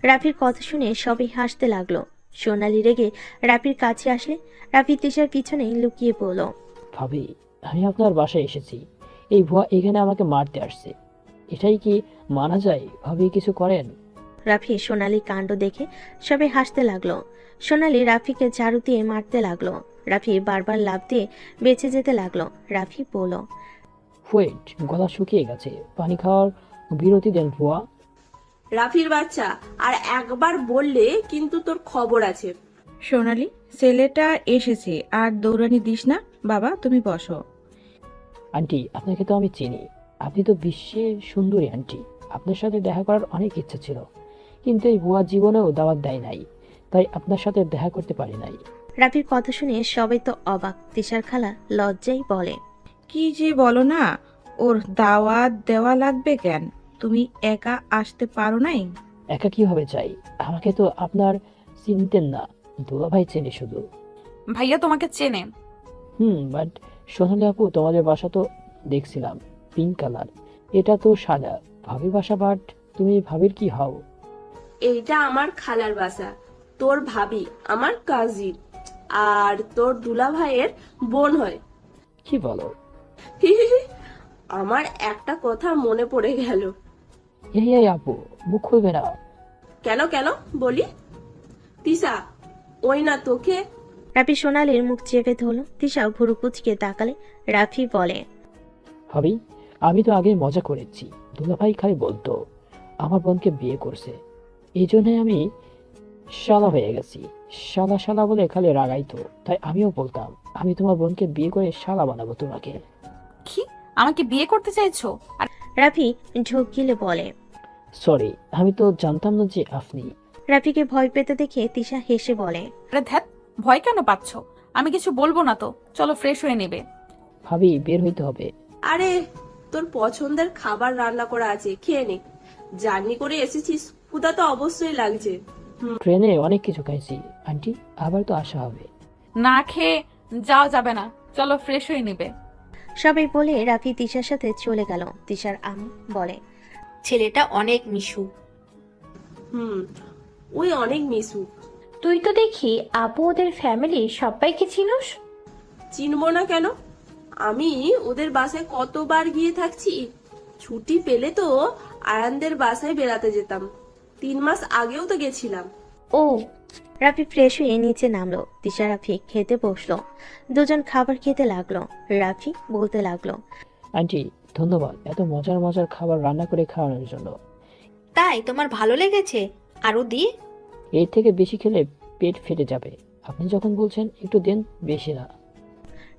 রাফির কথা শুনে সবাই হাসতে লাগলো। সোনালি রেগে রাফির কাছে আসলে রাফি তিশার পিছনে লুকিয়ে পড়ল। ভাবি, আমি আপনার বাসায় এসেছি, এই ভুয়া এখানে আমাকে মারতে আসছে, এটাই কি মানা যায়? ভাবি কিছু করেন। রাফি সোনালি কাণ্ড দেখে সবাই হাসতে লাগলো। সোনালি রাফিকে ঝাড়ু দিয়ে মারতে লাগলো। রাফি বারবার লাফ দিয়ে বেঁচে যেতে লাগলো। রাফি বলল, ওয়েট, গলা শুকিয়ে গেছে, পানি খাওয়ার বিরতি দেন ভুয়া। রাফির বাচ্চা, আর একবার বললে কিন্তু তোর খবর আছে। সোনালি, ছেলেটা এসেছে, আর দৌড়ানি দিস না। বাবা, তুমি বসো। আন্টি, আপনাকে তো আমি চিনি, আপনি তো বিশ্বের সুন্দরী আন্টি। আপনার সাথে দেখা করার অনেক ইচ্ছা ছিল, কিন্তু এই ভুয়া জীবনেও দাওয়াত দেয় নাই, তাই আপনার সাথে দেখা করতে পারি নাই। রাফির কথা শুনে সবাই তো অবাক। তিশার খালা লজ্জাই বলে, কি যে বলো না, ওর দাওয়াত দেওয়া লাগবে কেন? তুমি একা আসতে পারো নাই? একা কিভাবে চাই? আমাকে তো আপনার চিনতেন না, দুলাভাই চেনে শুধু। ভাইয়া তোমাকে চেনে। বাট সোনালি আপু, তোমাদের বাসা তো দেখছিলাম পিঙ্ক কালার, এটা তো সাদা। ভাবি বাসা, বাট তুমি ভাবির কি হও? এইটা আমার খালার বাসা, তোর ভাবি আমার কাজিন, আর তোর দুলা ভাইয়ের বোন হয়। কি বলো? আমার একটা কথা মনে পড়ে গেল। এই আপু, মুখ খুলবে না। কেন কেন বলি? তিশা, ওই না তোকে। রাফি সোনালির মুখ চেপে ধরল। তিশা ভুরু কুচকে তাকালে। রাফি বলে, ভাবি, আমি তো আগে মজা করেছি, দুলাভাই খালি বলতো আমার বোনকে বিয়ে করছে, এই জন্যই আমি শালা হয়ে গেছি। শালা শালা বলে খালি রাগাইতো, তাই আমিও বলতাম আমি তোমার বোনকে বিয়ে করে শালা বানাবো তোমাকে। কি, আমাকে বিয়ে করতে চাইছো? আর রাফি ঢোক গিলে বলে, সরি, আমি তো জানতাম না যে আপনি। রাফিকে ভয় পেতে দেখে তিশা হেসে বলে, আরে ধ্যাত, ভয় কেন পাচ্ছ? আমি কিছু বলবো না তো, চলো ফ্রেশ হয়ে নেবে। ভাবি, বের হইতে হবে। আরে, তোর পছন্দের খাবার রান্না করা আছে, খেয়ে নে। জার্নি করে এসেছিস, ক্ষুধা তো অবশ্যই লাগছে। ট্রেনে অনেক কিছু খাইছি আন্টি, আবার তো আসা হবে। না খেয়ে যাওয়া যাবে না, চলো ফ্রেশ হয়ে নেবে। সবাই বলে রাফি তিশার সাথে চলে গেল। তিশার আম্মু বলে, ছেলেটা অনেক মিশু। ওই অনেক মিশু। তুই তো দেখি আপু ওদের ফ্যামিলি সবাইকে চিনোস। চিনবো না কেন? আমি ওদের বাসায় কতবার গিয়ে থাকছি। ছুটি পেলে তো আয়ানদের বাসায় বেড়াতে যেতাম। 3 মাস আগেও তো গেছিলাম। ও। রাফি ফ্রেশ হয়ে নিচে নামলো। তিশা রাফি খেতে বসলো। দুজন খাবার খেতে লাগলো। রাফি বলতে লাগলো, আন্টি ধন্যবাদ এত মজার মজার খাবার রান্না করে খাওয়ানোর জন্য। তাই তোমার ভালো লেগেছে? আরো দি? এর থেকে বেশি খেলে পেট ফেটে যাবে, আপনি যখন বলছেন একটু দেন, বেশি না।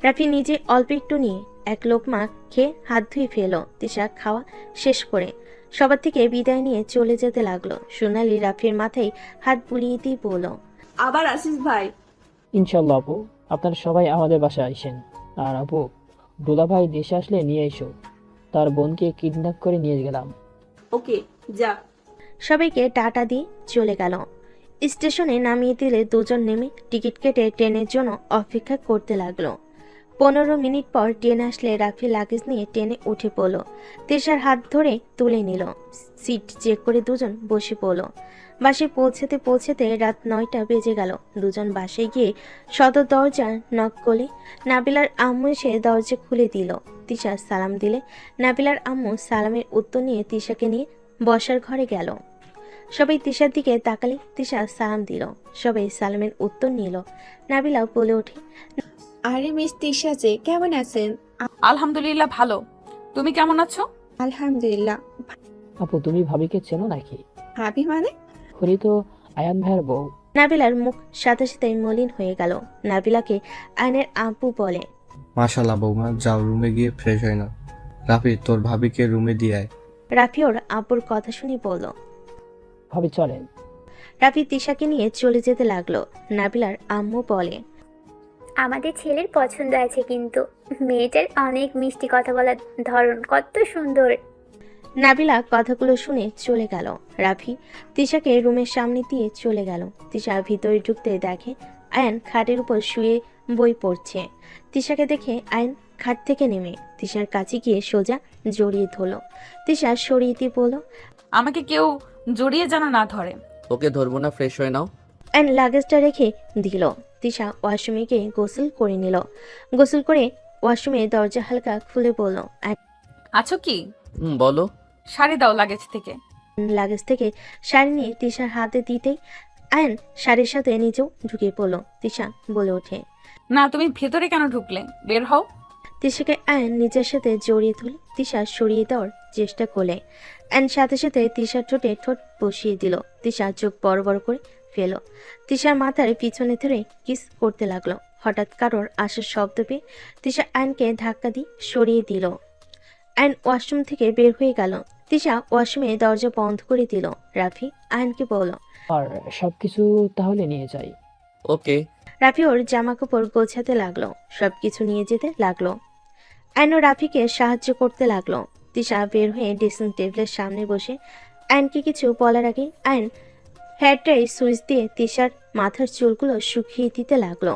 রাফি নিজে অল্প একটু নিয়ে এক লোকমা খেয়ে হাত ধুয়ে ফেলো। তিশা খাওয়া শেষ করে সবার থেকে বিদায় নিয়ে চলে যেতে লাগলো। সোনালি রাফির মাথায় হাত বুলিয়ে দিয়ে বলল, আবার আসিস ভাই। ইনশাল্লাহ আপু, আপনারা সবাই আমাদের বাসায় আইসেন। আর আপু, দুলাভাই দেশে আসলে নিয়ে এসো, তার বোনকে কিডন্যাপ করে নিয়ে গেলাম। ওকে, যা। সবাইকে টাটা দিয়ে চলে গেল। স্টেশনে নামিয়ে দিলে দুজন নেমে টিকিট কেটে ট্রেনের জন্য অপেক্ষা করতে লাগলো। 15 মিনিট পর ট্রেন আসলে রাফি লাগেজ নিয়ে ট্রেনে উঠে পড়ল। তিশার হাত ধরে তুলে নিল। সিট চেক করে দুজন বসে পড়ল। বাসে পৌঁছাতে পৌঁছাতে রাত 9টা বেজে গেল। দুজন বাসে গিয়ে সদর দরজা নক করলে নাবিলার আম্মু এসে দরজা খুলে দিল। তিশা সালাম দিলে নাবিলার আম্মু সালামের উত্তর নিয়ে তিশাকে নিয়ে বসার ঘরে গেল। সবাই তিশার দিকে তাকালে তিশা সালাম দিল। সবাই সালামের উত্তর নিল। নাবিলা বলে ওঠে, আরে মিস তিশা যে, কেমন আছেন? আলহামদুলিল্লাহ ভালো, তুমি কেমন আছো? আলহামদুলিল্লাহ। আপু, তুমি ভাবিকে চেনো নাকি? ভাবি মানে? হরি তো আয়ান ভাইয়ের বউ। নাবিলার মুখ সাথে সাথে মলিন হয়ে গেল। নাবিলাকে আয়নের আব্বু বলে, মাশাল্লাহ বৌমা, যাও রুমে গিয়ে ফ্রেশ হয় না। রাফি, তোর ভাবিকে রুমে দিয়ে আয়। রাফি ওর আব্বুর কথা শুনে বলল, ভাবি চলেন। রাফি তিশাকে নিয়ে চলে যেতে লাগলো। নাবিলার আম্মু বলে, আমাদের ছেলের পছন্দ আছে, কিন্তু মেয়েটার অনেক মিষ্টি কথা বলার ধরন কত সুন্দর। নাবিলা কথাগুলো শুনে চলে গেল। রাফি তিশাকে রুমের সামনে দিয়ে চলে গেল। তিশা ভিতরে ঢুকতে দেখে আয়ান খাটের উপর শুয়ে বই পড়ছে। তিশাকে দেখে আয়ান খাট থেকে নেমে তিশার কাছে গিয়ে সোজা জড়িয়ে ধরল। তিশা সরিয়ে দিয়ে বলল, আমাকে কেউ জড়িয়ে যেন না ধরে। ওকে ধরবো না, ফ্রেশ হয়ে নাও। আয়ান লাগেজটা রেখে দিল। তিশা ওয়াশরুমে গিয়ে গোসল করে নিল। গোসল করে ওয়াশরুমে দরজা হালকা খুলে বলল, আছো কি? বলো। শাড়ি দাও লাগেজ থেকে। লাগেজ থেকে শাড়ি নিয়ে তিশার হাতে দিতেই আয়ান শাড়ির সাথে নিজেও ঢুকিয়ে পড়ল। তিশা বলে ওঠে, না, তুমি ভেতরে কেন ঢুকলে? বের হও। তিশাকে আয়ান নিজের সাথে জড়িয়ে তুলে তিশা সরিয়ে দেওয়ার চেষ্টা করলে আয়ান সাথে সাথে তিশার ঠোঁটে ঠোঁট বসিয়ে দিল। তিশা চোখ বড় বড় করে ফেল। তিশার মাথার পিছনে ধরে কিস করতে লাগলো। হঠাৎ কারোর আসার শব্দ পেয়ে তিশা আয়ানকে ধাক্কা দিয়ে সরিয়ে দিল। আয়ান ওয়াশরুম থেকে বের হয়ে গেল। তিশা ওয়াশরুমে দরজা বন্ধ করে দিল। রাফি আয়ানকে বলল, আর সবকিছু তাহলে নিয়ে যাই। ওকে। রাফি ওর জামা কাপড় গোছাতে লাগলো, সবকিছু নিয়ে যেতে লাগলো। আয়ন রাফিকে সাহায্য করতে লাগলো। তিশা বের হয়ে ড্রেসিং টেবিলের সামনে বসে আয়নকে কিছু বলার আগে আয়ন হেয়ার ড্রাই সুইচ দিয়ে তিশার মাথার চুলগুলো শুকিয়ে দিতে লাগলো।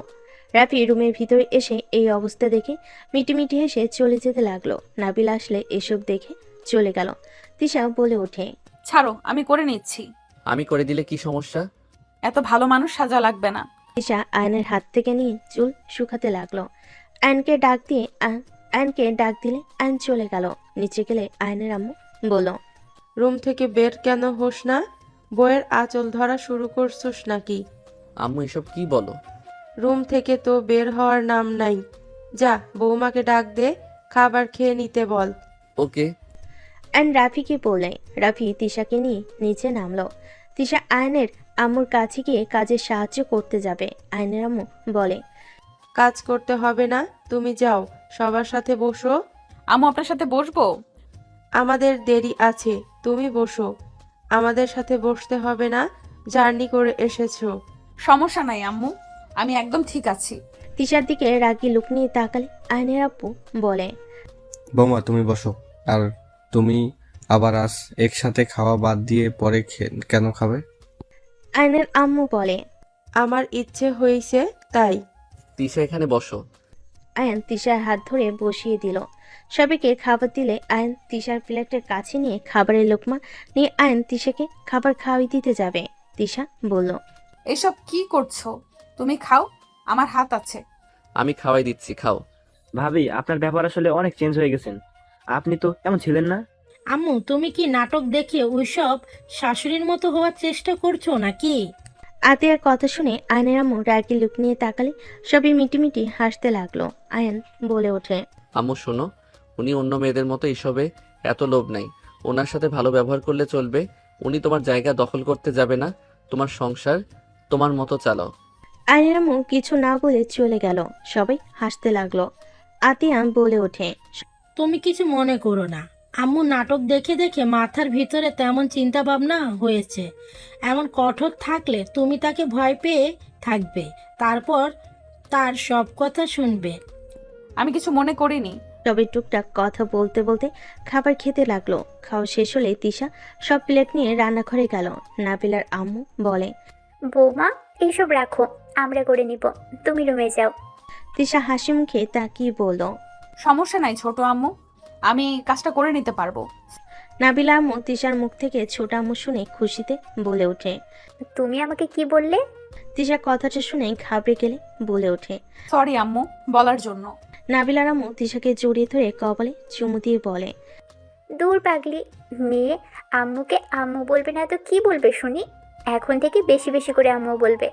রাফি রুমের ভিতরে এসে এই অবস্থা দেখে মিটিমিটি হেসে চলে যেতে লাগলো। নাবিল আসলে এসব দেখে চলে গেল। তিশা বলে ওঠে, ছাড়ো, আমি করে নিচ্ছি। আমি করে দিলে কি সমস্যা? এত ভালো মানুষ সাজা লাগবে না। তিশা আয়নের হাত থেকে নিয়ে চুল শুকাতে লাগলো। আয়নকে ডাক দিলে আয়ন চলে গেল। নিচে গেলে আয়নের আম্মু বলল, রুম থেকে বের কেন হোস না? বইয়ের আঁচল ধরা শুরু করছোস নাকি? আম্মু এসব কি বলো? রুম থেকে তো বের হওয়ার নাম নাই। যা বৌমাকে ডাক দে, খাবার খেয়ে নিতে বল। ওকে। আয়ন রাফিকে বলে রাফি তিশাকে নিয়ে নিচে নামলো। তিশা আয়নের আম্মুর কাছে গিয়ে কাজে সাহায্য করতে যাবে। আয়নের আম্মু বলে, কাজ করতে হবে না, তুমি যাও, সবার সাথে বসো। আম্মু আপনার সাথে বসবো? আমাদের দেরি আছে, তুমি বসো। আমাদের সাথে বসতে হবে না, জার্নি করে এসেছো। সমস্যা নাই আম্মু, আমি একদম ঠিক আছি। তিশার দিকে রাগি লুক নিয়ে তাকালে আয়নের আব্বু বলে, বৌমা তুমি বসো। আর তুমি আবার আজ একসাথে খাওয়া বাদ দিয়ে পরে কেন খাবে? আয়নের আম্মু বলে, আমার ইচ্ছে হয়েছে তাই। তিশা এখানে বসো। আয়ন তিশার হাত ধরে বসিয়ে দিল। সবাইকে খাবার দিলে আয়ন তিশার প্লেটের কাছে নিয়ে খাবারের লোকমা নিয়ে আয়ন তিশাকে খাবার খাওয়াই দিতে যাবে। তিশা বলল, এসব কি করছো? তুমি খাও, আমার হাত আছে। আমি খাওয়াই দিচ্ছি, খাও। ভাবি, আপনার ব্যাপার আসলে অনেক চেঞ্জ হয়ে গেছেন। আপনি তো এমন ছিলেন না। আম্মু, তুমি কি নাটক দেখে ওইসব শাশুড়ির মতো হওয়ার চেষ্টা করছো নাকি? আতিয়ার কথা শুনে আয়নের আম্মু রাগি লুক নিয়ে তাকালে সবই মিটিমিটি হাসতে লাগলো। আয়ন বলে ওঠে, আম্মু শোনো, উনি অন্য মেয়েদের মতো এসবে এত লোভ নাই। ওনার সাথে ভালো ব্যবহার করলে চলবে। উনি তোমার জায়গা দখল করতে যাবে না। তোমার সংসার তোমার মতো চালাও। আয়নের আম্মু কিছু না বলে চলে গেল। সবাই হাসতে লাগলো। আতিয়া বলে ওঠে, তুমি কিছু মনে করো না, আম্মু নাটক দেখে দেখে মাথার ভিতরে তেমন চিন্তা ভাবনা হয়েছে। এমন কঠোর থাকলে তুমি তাকে ভয় পেয়ে থাকবে, তারপর তার সব কথা শুনবে। আমি কিছু মনে করিনি। সবাই টুকটাক কথা বলতে বলতে খাবার খেতে লাগলো। খাওয়া শেষ হলে তিশা সব প্লেট নিয়ে রান্নাঘরে গেল। নাবিলার আম্মু বলে, বৌমা এইসব রাখো, আমরা করে নিব, তুমি রুমে যাও। তিশা হাসি মুখে তাকিয়ে বলল, সমস্যা নাই ছোট আম্মু, আমি কাজটা করে নিতে পারবো। নাবিলা আম্মু তিশার মুখ থেকে ছোট আম্মু শুনে খুশিতে বলে ওঠে, তুমি আমাকে কি বললে? তিশা কথাটা শুনে ঘাবড়ে গেলে বলে ওঠে, সরি আম্মু বলার জন্য। নাবিলার আম্মু তিশাকে জড়িয়ে ধরে কপালে চুমু দিয়ে বলে, দূর পাগলি মেয়ে, আম্মুকে আম্মু বলবে না তো কি বলবে শুনি? এখন থেকে বেশি বেশি করে আম্মু বলবে।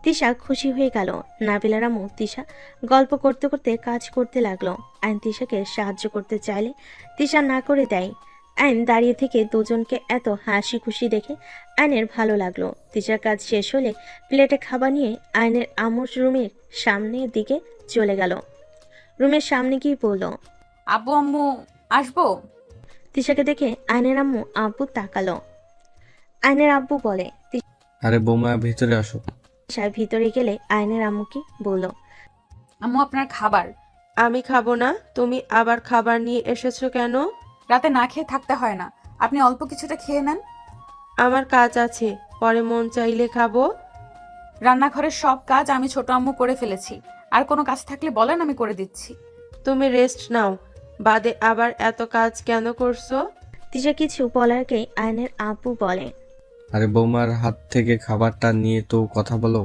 তিশা খুশি হয়ে গেল। নাবিলার আম্মু তিশা গল্প করতে করতে কাজ করতে লাগলো। আইন তিশাকে সাহায্য করতে চাইলে তিশা না করে দেয়। আইন দাঁড়িয়ে থেকে দুজনকে এত হাসি খুশি দেখে আইনের ভালো লাগলো। তিশার কাজ শেষ হলে প্লেটে খাবার নিয়ে আইনের আম্মুর রুমের সামনের দিকে চলে গেল। রুমের সামনে গিয়ে বলল, আব্বু আম্মু আসবো? তিশাকে দেখে আইনের আম্মু আব্বু তাকালো। আইনের আব্বু বলে, আরে বৌমা ভিতরে আসো। তিশা ভিতরে গেলে আইনের আম্মুকে বলল, আম্মু আপনার খাবার। আমি খাবো না, তুমি আবার খাবার নিয়ে এসেছো কেন? রাতে না খেয়ে থাকতে হয় না, আপনি অল্প কিছুটা খেয়ে নেন। আমার কাজ আছে, পরে মন চাইলে খাবো। রান্নাঘরের সব কাজ আমি ছোট আম্মু করে ফেলেছি, আর কোনো কাজ থাকলে বলেন, আমি করে দিচ্ছি। তুমি রেস্ট নাও, বাদে আবার এত কাজ কেন করছো? তিশা কিছু বলার আগে আয়নের আব্বু বলে, আরে বৌমার হাত থেকে খাবারটা নিয়ে তো কথা বলো।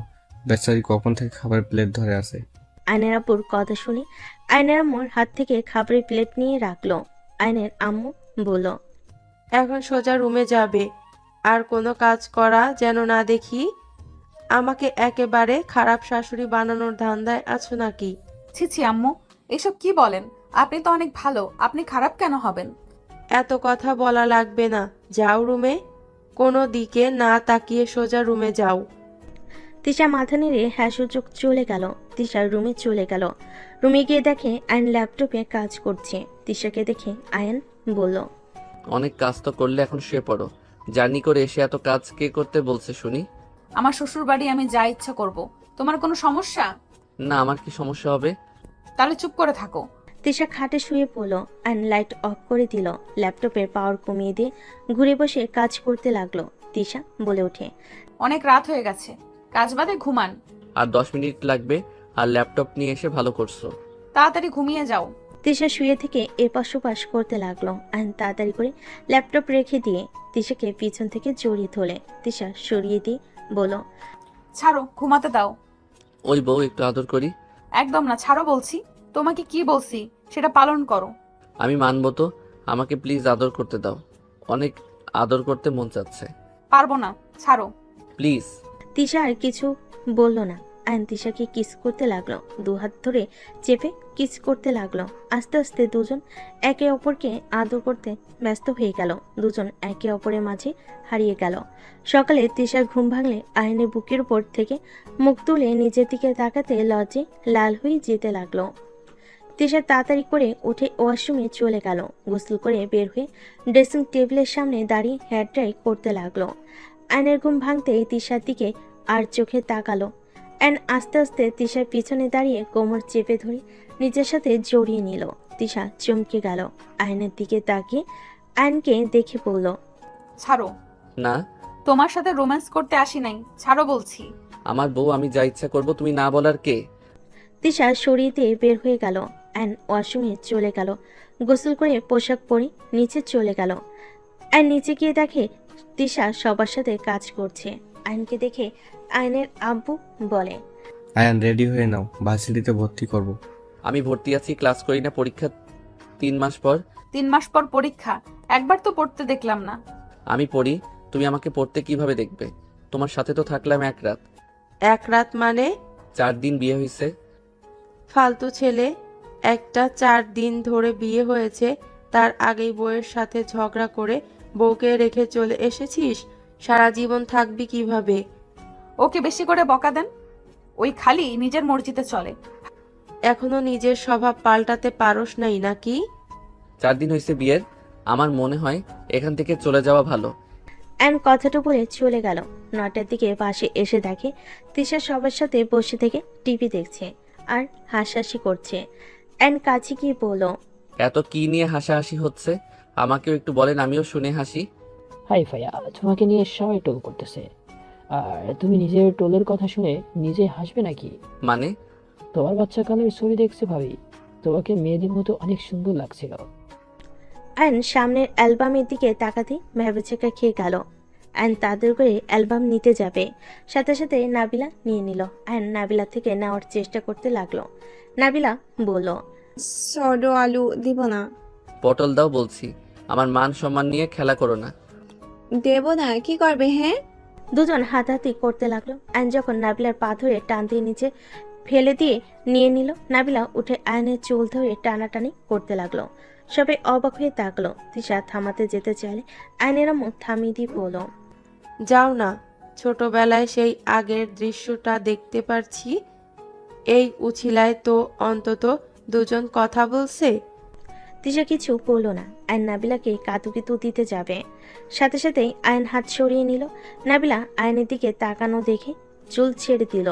বেচারি কখন থেকে খাবার প্লেট ধরে আছে। আয়নের আব্বুর কথা শুনে আয়নের আম্মুর হাত থেকে খাবারের প্লেট নিয়ে রাখলো। আয়নের আম্মু বলল, এখন সোজা রুমে যাবে, আর কোনো কাজ করা যেন না দেখি। আমাকে একেবারে খারাপ শাশুড়ি বানানোর ধান্দায় আছো নাকি? ছি ছি আম্মু, এসব কি বলেন? আপনি তো অনেক ভালো, আপনি খারাপ কেন হবেন? এত কথা বলা লাগবে না, যাও রুমে। কোনো দিকে না তাকিয়ে সোজা রুমে যাও। তিশা মাথা নেড়ে হ্যাঁ সূচক চলে গেল। তিশার রুমে চলে গেল। রুমে গিয়ে দেখে আয়ন ল্যাপটপে কাজ করছে। তিশাকে দেখে আয়ন বলল, অনেক কাজ তো করলে, এখন শুয়ে পড়ো। জার্নি করে এসে এত কাজ কে করতে বলছে শুনি? আমার শ্বশুর বাড়ি, আমি যা ইচ্ছা করব। তোমার কোনো সমস্যা? না, আমার কি সমস্যা হবে? তাহলে চুপ করে থাকো। তিশা খাটে শুয়ে পড়ল। আয়ন লাইট অফ করে দিল। ল্যাপটপের পাওয়ার কমিয়ে দিয়ে ঘুরে বসে কাজ করতে লাগলো। তিশা বলে ওঠে, অনেক রাত হয়ে গেছে, কাজ বাদে ঘুমান। আর 10 মিনিট লাগবে, আর ল্যাপটপ নিয়ে এসে ভালো করছো। তাড়াতাড়ি ঘুমিয়ে যাও। তিশা শুয়ে থেকে এপাশ ওপাশ করতে লাগলো। আয়ন তাড়াতাড়ি করে ল্যাপটপ রেখে দিয়ে তিশাকে পিছন থেকে জড়িয়ে ধরে তিশা সরিয়ে দিয়ে বলল, ছাড়ো, ঘুমাতে দাও। ওই বউ, একটু আদর করি। একদম না, ছাড়ো বলছি। তোমাকে কি বলছি সেটা পালন করো। আমি মানবো তো, আমাকে প্লিজ আদর করতে দাও। অনেক আদর করতে মন চাচ্ছে। পারবো না, ছাড়ো প্লিজ। তিশা আর কিছু বলল না। আয়ন তিশাকে কিস করতে লাগলো। দুহাত ধরে চেপে কিস করতে লাগলো। আস্তে আস্তে দুজন একে অপরকে আদর করতে ব্যস্ত হয়ে গেল। দুজন একে অপরের মাঝে হারিয়ে গেল। সকালে তিশার ঘুম ভাঙলে আয়নের বুকের উপর থেকে মুখ তুলে নিজের দিকে তাকাতে লজ্জে লাল হয়ে যেতে লাগলো। তিশা তাড়াতাড়ি করে উঠে ওয়াশরুমে চলে গেল। গোসল করে বের হয়ে ড্রেসিং টেবিলের সামনে দাঁড়িয়ে হেয়ার ড্রাই করতে লাগলো। আয়নের ঘুম ভাঙতেই তিশার দিকে আর চোখে তাকালো। অ্যান আস্তে আস্তে তিশার পিছনে দাঁড়িয়ে কোমর চেপে ধরে নিজের সাথে জড়িয়ে নিল। তিশা চমকে গেল। আয়নের দিকে তাকিয়ে আয়নকে দেখে বলল, ছাড়ো। না, তোমার সাথে রোম্যান্স করতে আসি নাই, ছাড়ো বলছি। আমার বউ, আমি যা ইচ্ছা করবো, তুমি না বলার কে? তিশা সরিয়ে দিয়ে বের হয়ে গেল। অ্যান ওয়াশরুমে চলে গেল। গোসল করে পোশাক পরে নিচে চলে গেল। অ্যান নিচে গিয়ে দেখে তিশা সবার সাথে কাজ করছে। আয়নকে দেখে আয়নের আব্বু বলে, আয়ান রেডি হয়ে নাও, ভার্সিটিতে ভর্তি করব। আমি ভর্তি আছি, ক্লাস করি না। পরীক্ষা 3 মাস পর। 3 মাস পর পরীক্ষা? একবার তো পড়তে দেখলাম না। আমি পড়ি, তুমি আমাকে পড়তে কিভাবে দেখবে? তোমার সাথে তো থাকলাম 1 রাত। 1 রাত মানে? 4 দিন বিয়ে হয়েছে। ফালতু ছেলে একটা। 4 দিন ধরে বিয়ে হয়েছে, তার আগেই বউয়ের সাথে ঝগড়া করে বউকে রেখে চলে এসেছিস। সারা জীবন থাকবি কিভাবে? ওকে বেশি করে বকা দেন, ওই খালি নিজের মর্জিতে চলে। এখনো নিজের স্বভাব পাল্টাতে পারোস নাই নাকি? 4 দিন হয়েছে বিয়ের, আমার মনে হয় এখান থেকে চলে যাওয়া ভালো। অ্যান কথাটা বলে চলে গেল। 9টার দিকে পাশে এসে দেখে তিশা সবার সাথে বসে থেকে টিভি দেখছে আর হাসাহাসি করছে। অ্যান কাছে গিয়ে বলল, এত কি নিয়ে হাসাহাসি হচ্ছে? আমাকেও একটু বলেন, আমিও শুনে হাসি। হাই ফাইয়া, তোমাকে নিয়ে সবাই টোল করতেছে, আর তুমি নিজের টোলের কথা শুনে নিজে হাসবে নাকি? মানে? তোমার বাচ্চাকালের ছবি দেখছে ভাবি, তোমাকে মেয়েদের মতো অনেক সুন্দর লাগছিল। অ্যান সামনের অ্যালবামের দিকে তাকাতে ভেবেচেকা খেয়ে গেল। অ্যান তাদের করে অ্যালবাম নিতে যাবে, সাথে সাথে নাবিলা নিয়ে নিল। অ্যান নাবিলা থেকে নেওয়ার চেষ্টা করতে লাগলো। নাবিলা বলল, সরো আলু দিব না। পটল দাও বলছি, আমার মান সম্মান নিয়ে খেলা করো না। দেব না, কি করবে? হ্যাঁ, দুজন হাতাহাতি করতে লাগলো। অ্যান যখন নাবিলার পা ধরে টান দিয়ে নিচে ফেলে দিয়ে নিয়ে নিল, নাবিলা উঠে আয়নের চুল ধরে টানাটানি করতে লাগলো। সবাই অবাক হয়ে তাকলো। তিশা থামাতে যেতে চাইলে আয়নের আম্মু থামিয়ে দিয়ে বলল, যাও না, ছোটবেলায় সেই আগের দৃশ্যটা দেখতে পারছি। এই উছিলায় তো অন্তত দুজন কথা বলছে। তিশা কিছু বলল না। আয়ন নাবিলাকে কাতুকিতু দিতে যাবে, সাথে সাথেই আয়ন হাত সরিয়ে নিল। নাবিলা আয়নের দিকে তাকানো দেখে চুল ছেড়ে দিল।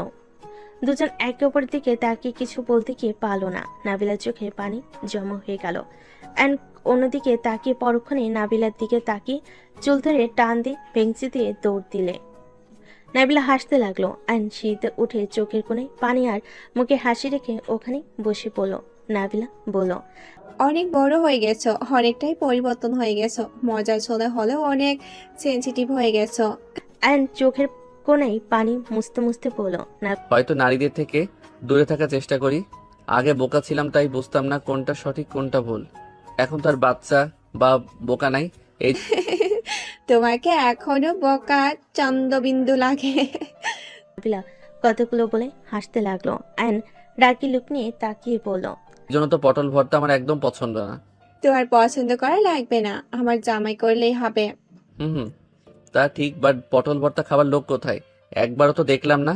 দুজন একে অপরের দিকে তাকিয়ে কিছু বলতে গিয়ে পারলো না। নাবিলার চোখে পানি জমা হয়ে গেল। অ্যান্ড অন্যদিকে তাকিয়ে পরক্ষণে নাবিলার দিকে তাকিয়ে চুল ধরে টান দিয়ে বেঞ্চি দিয়ে দৌড় দিলে। নাবিলা হাসতে লাগলো। অ্যান্ড শীতে উঠে চোখের কোণে পানি আর মুখে হাসি রেখে ওখানে বসে পড়ল। নাবিলা বলল, অনেক বড় হয়ে গেছো, অনেকটাই পরিবর্তন হয়ে গেছো, মজার ছোলে হলেও অনেক সেনসিটিভ হয়ে গেছো। অ্যান্ড চোখের কোণেই পানি মুছতে মুছতে বলল, হয়তো নারীদের থেকে দূরে থাকার চেষ্টা করি। আগে বোকা ছিলাম, তাই বুঝতাম না কোনটা সঠিক কোনটা ভুল। এখন তো আর বাচ্চা বা বোকা নাই। এই তোমাকে এখনো বোকা চন্দ্রবিন্দু লাগে। নাবিলা কতগুলো বলে হাসতে লাগলো। অ্যান্ড ডাকি লুক নিয়ে তাকিয়ে বলল, জন্য তো পটল ভর্তা আমার একদম পছন্দ না। তোমার পছন্দ করা লাগবে না, আমার জামাই করলেই হবে। হুম, তা ঠিক, বাট পটল ভর্তা খাবার লোক কোথায়? একবারও তো দেখলাম না।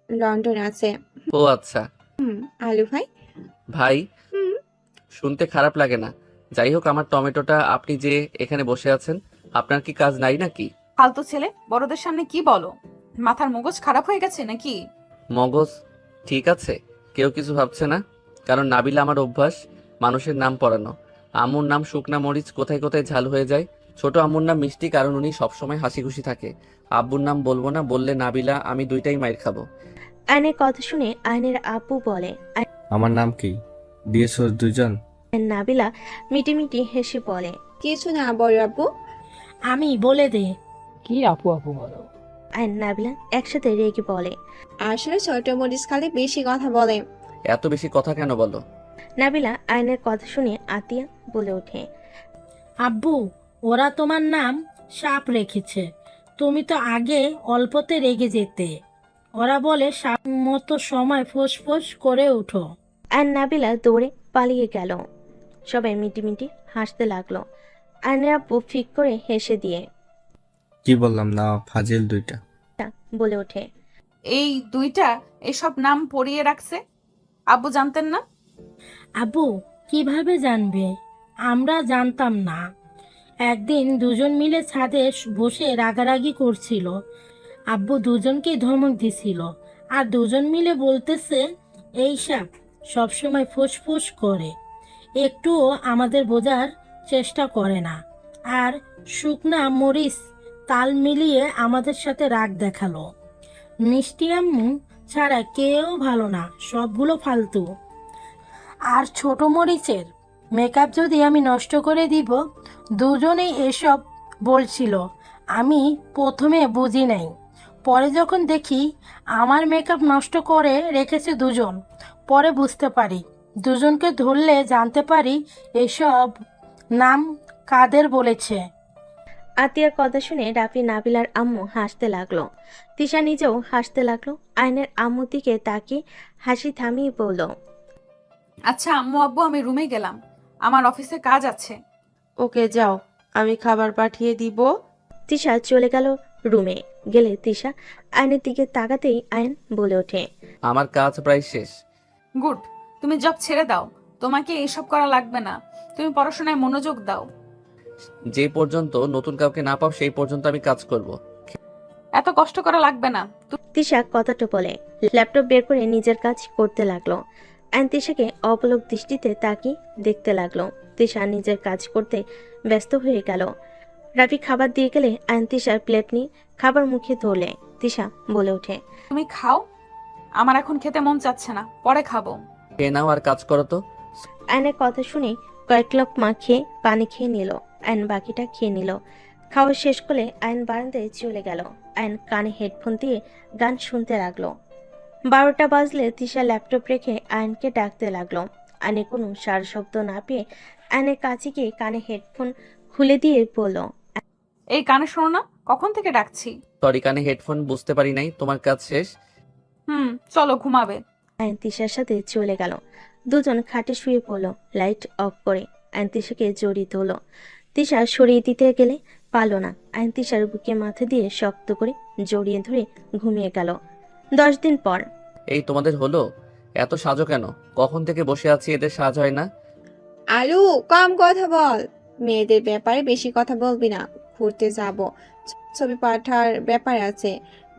লন্ডন আছে। ও আচ্ছা। আলু ভাই? ভাই শুনতে খারাপ লাগে না। যাই হোক, আমার টমেটোটা, আপনি যে এখানে বসে আছেন, আপনার কি কাজ নাই নাকি? ফালতু ছেলে, বড়দের সামনে কি বলো? মাথার মগজ খারাপ হয়ে গেছে নাকি? মগজ ঠিক আছে, কেউ কিছু ভাবছে না। কারণ নাবিলা আমার অভ্যাস মানুষের নাম পড়ানো। আম্মুর নাম শুকনা মরিচ কোথায় কোথায় ঝাল হয়ে যায়। ছোট আম্মুর নাম মিষ্টি, কারণ উনি সবসময় হাসি খুশি থাকে। আব্বুর নাম বলবো না, বললে নাবিলা আমি দুইটাই মাইর খাবো। আয়নের কথা শুনে আয়নের আপু বলে, আমার নাম কি দিয়েছো দুজন? নাবিলা মিটিমিটি হেসে বলে, কিছু না বড় আপু। আমি বলে দে। কি আপু আপু বলো? আয়ন নাবিলা একসাথে রেগে বলে, আসলে ছোট মরিচ খালি বেশি কথা বলে। এত বেশি কথা কেন বলো? নাবিলা আয়নের কথা শুনে আতিয়া বলে ওঠে, আব্বু, ওরা তোমার নাম সাপ রেখেছে। তুমি তো আগে অল্পতে রেগে যেতে। ওরা বলে সাপ মতো সময় ফোঁস করে ওঠো। আয়ন নাবিলা দৌড়ে পালিয়ে গেল। সবাই মিটিমিটি হাসতে লাগলো। আয়নের আপু ফিক করে হেসে দিয়ে কি বললাম না, ফাজিল দুইটা। বলে ওঠে, এই দুইটা এসব নাম পড়িয়ে রাখছে, আব্বু জানতেন না? আব্বু কিভাবে জানবে? আমরা জানতাম না। একদিন দুজন মিলে ছাদে বসে রাগারাগি করছিল। আব্বু দুজনকে ধমক দিছিল, আর দুজন মিলে বলতেছে এই সাপ সবসময় ফোঁস করে, একটুও আমাদের বোঝার চেষ্টা করে না। আর শুকনা মরিচ তাল মিলিয়ে আমাদের সাথে রাগ দেখালো। মিষ্টি আম্মু ছাড়া কেউ ভালো না, সবগুলো ফালতু। আর ছোট মরিচের মেকআপ যদি আমি নষ্ট করে দিব, দুজনেই এসব বলছিল। আমি প্রথমে বুঝি নাই, পরে যখন দেখি আমার মেকআপ নষ্ট করে রেখেছে দুজন, পরে বুঝতে পারি। দুজনকে ধরলে জানতে পারি এসব নাম কাদের বলেছে। আতিয়ার কথা শুনে রাফি নাবিলার আম্মু হাসতে লাগলো। তিশা নিজেও হাসতে লাগলো। আয়নের আম্মুর দিকে তাকিয়ে হাসি থামিয়ে বলল, আচ্ছা আম্মু আব্বু, আমি রুমে গেলাম, আমার অফিসে কাজ আছে। ওকে যাও, আমি খাবার পাঠিয়ে দিব। তিশা চলে গেল রুমে। গেলে তিশা আয়নের দিকে তাকাতেই আয়ন বলে ওঠে, আমার কাজ প্রায় শেষ। গুড, তুমি জব ছেড়ে দাও, তোমাকে এসব করা লাগবে না। তুমি পড়াশোনায় মনোযোগ দাও। যে পর্যন্ত নতুন কাউকে না পাও সেই পর্যন্ত আমি কাজ করব। এত কষ্ট করা লাগবে না। তিশা কথাটা বলে ল্যাপটপ বের করে নিজের কাজ করতে লাগলো। আয়ন তিশাকে অপলক দৃষ্টিতে তাকিয়ে দেখতে লাগলো। তিশা নিজের কাজ করতে ব্যস্ত হয়ে গেল। রাফি খাবার দিয়ে গেলে আয়ন তিশার প্লেট নিয়ে খাবার মুখে ধরলে। তিশা বলে ওঠে, তুমি খাও, আমার এখন খেতে মন চাচ্ছে না, পরে খাবো। খেয়ে নাও আর কাজ করো তো। আয়নের কথা শুনে কয়েক লোকমা খেয়ে পানি খেয়ে নিল। আয়ন বাকিটা খেয়ে নিল। খাওয়া শেষ করে আয়ন বারান্দায় চলে গেল। আয়ন কানে হেডফোন দিয়ে গান শুনতে লাগলো। 12টা বাজলে তিশা ল্যাপটপ রেখে আয়নকে ডাকতে লাগলো। আয়নের কোনো সারা শব্দ না পেয়ে আয়নের কাছে গিয়ে কানে হেডফোন খুলে দিয়ে বলল, এই কানে শোনো না, কখন থেকে ডাকছি। সরি, কানে হেডফোন, বুঝতে পারি নাই। তোমার কাজ শেষ? চলো ঘুমাবে। আয়ন তিশার সাথে চলে গেল। দুজন খাটে শুয়ে পড়লো লাইট অফ করে। আয়ন তিশাকে জড়িয়ে ধরলো। তিশা সরিয়ে দিতে গেলে পারল না। আয়ন তিশার বুকে মাথা দিয়ে শক্ত করে জড়িয়ে ধরে ঘুমিয়ে গেল। 10 দিন পর। এই তোমাদের হলো? এত সাজো কেন? কখন থেকে বসে আছি, এদের সাজ হয় না? আলু, কম কথা বল। মেয়েদের ব্যাপারে বেশি কথা বলবি না। ঘুরতে যাব, ছবি পাঠার ব্যাপার আছে।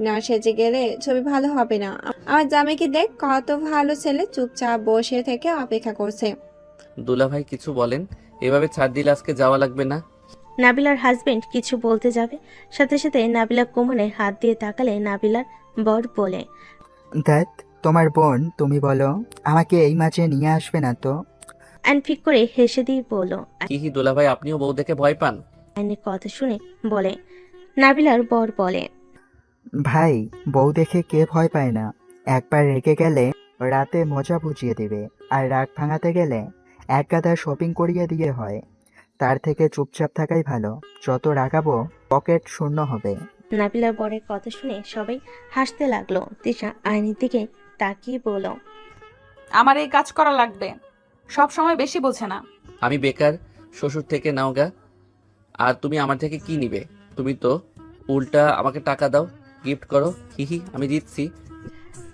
না সেজে গেলে ছবি ভালো হবে না। আমার জামাইকে দেখ, কত ভালো ছেলে, চুপচাপ বসে থেকে অপেক্ষা করছে। দুলাভাই কিছু বলেন, এভাবে ছাড় দিলে আজকে যাওয়া লাগবে না। নাবিলার হাজবেন্ড কিছু বলতে যাবে, সাথে সাথে নাবিলা কোমরে হাত দিয়ে তাকালে নাবিলার বর বলে, দেখ তোমার বোন, তুমি বলো আমাকে এই মাঝে নিয়ে আসবে না তো? আইন ফিক করে হেসে দিয়ে বলল। কি দুলাভাই, আপনিও বউ দেখে ভয় পান? আইনের কথা শুনে বলে। নাবিলার বর বলে, ভাই, বউ দেখে কে ভয় পায় না? একবার রেগে গেলে রাতে মজা বুঝিয়ে দিবে, আর রাগ ভাঙাতে গেলে এক গাদা শপিং করিয়ে দিয়ে হয়। তার থেকে চুপচাপ থাকাই ভালো, যত রাগাবো পকেট শূন্য হবে। নাবিলার বরের কথা শুনে সবাই হাসতে লাগলো। তিশা আইনের দিকে তাকিয়ে বলল, আমার এই কাজ করা লাগবে, সব সময় বেশি বোঝে না। আমি বেকার, শ্বশুর থেকে নাওগা, আর তুমি আমার থেকে কি নিবে? তুমি তো উল্টা আমাকে টাকা দাও, গিফট করো, হিহি আমি দিচ্ছি।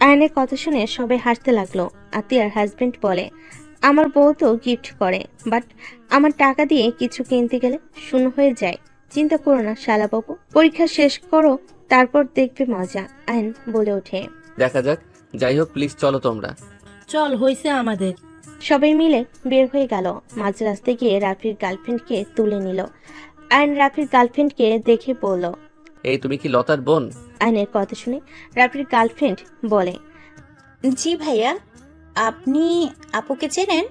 আয়নের কথা শুনে সবাই হাসতে লাগলো। আতিয়ার হাজবেন্ড বলে, আমার বউ তো গিফট করে, বাট আমার টাকা দিয়ে কিছু কিনতে গেলে শূন্য হয়ে যায়। চিন্তা করো না শালাবাবু, পরীক্ষা শেষ করো, তারপর দেখবে মজা। আইন বলে ওঠে। দেখা যাক, যাই হোক প্লিজ চলো তোমরা। চল, হয়েছে আমাদের। সবাই মিলে বের হয়ে গেল। মাঝ রাস্তায় গিয়ে রাফির গার্লফ্রেন্ডকে তুলে নিল। আইন রাফির গার্লফ্রেন্ডকে দেখে বলল, এই তুমি কি লতার বোন? আইনের কথা শুনে রাফির গার্লফ্রেন্ড বলে, জি ভাইয়া, আপনি আপুকে চেনেন?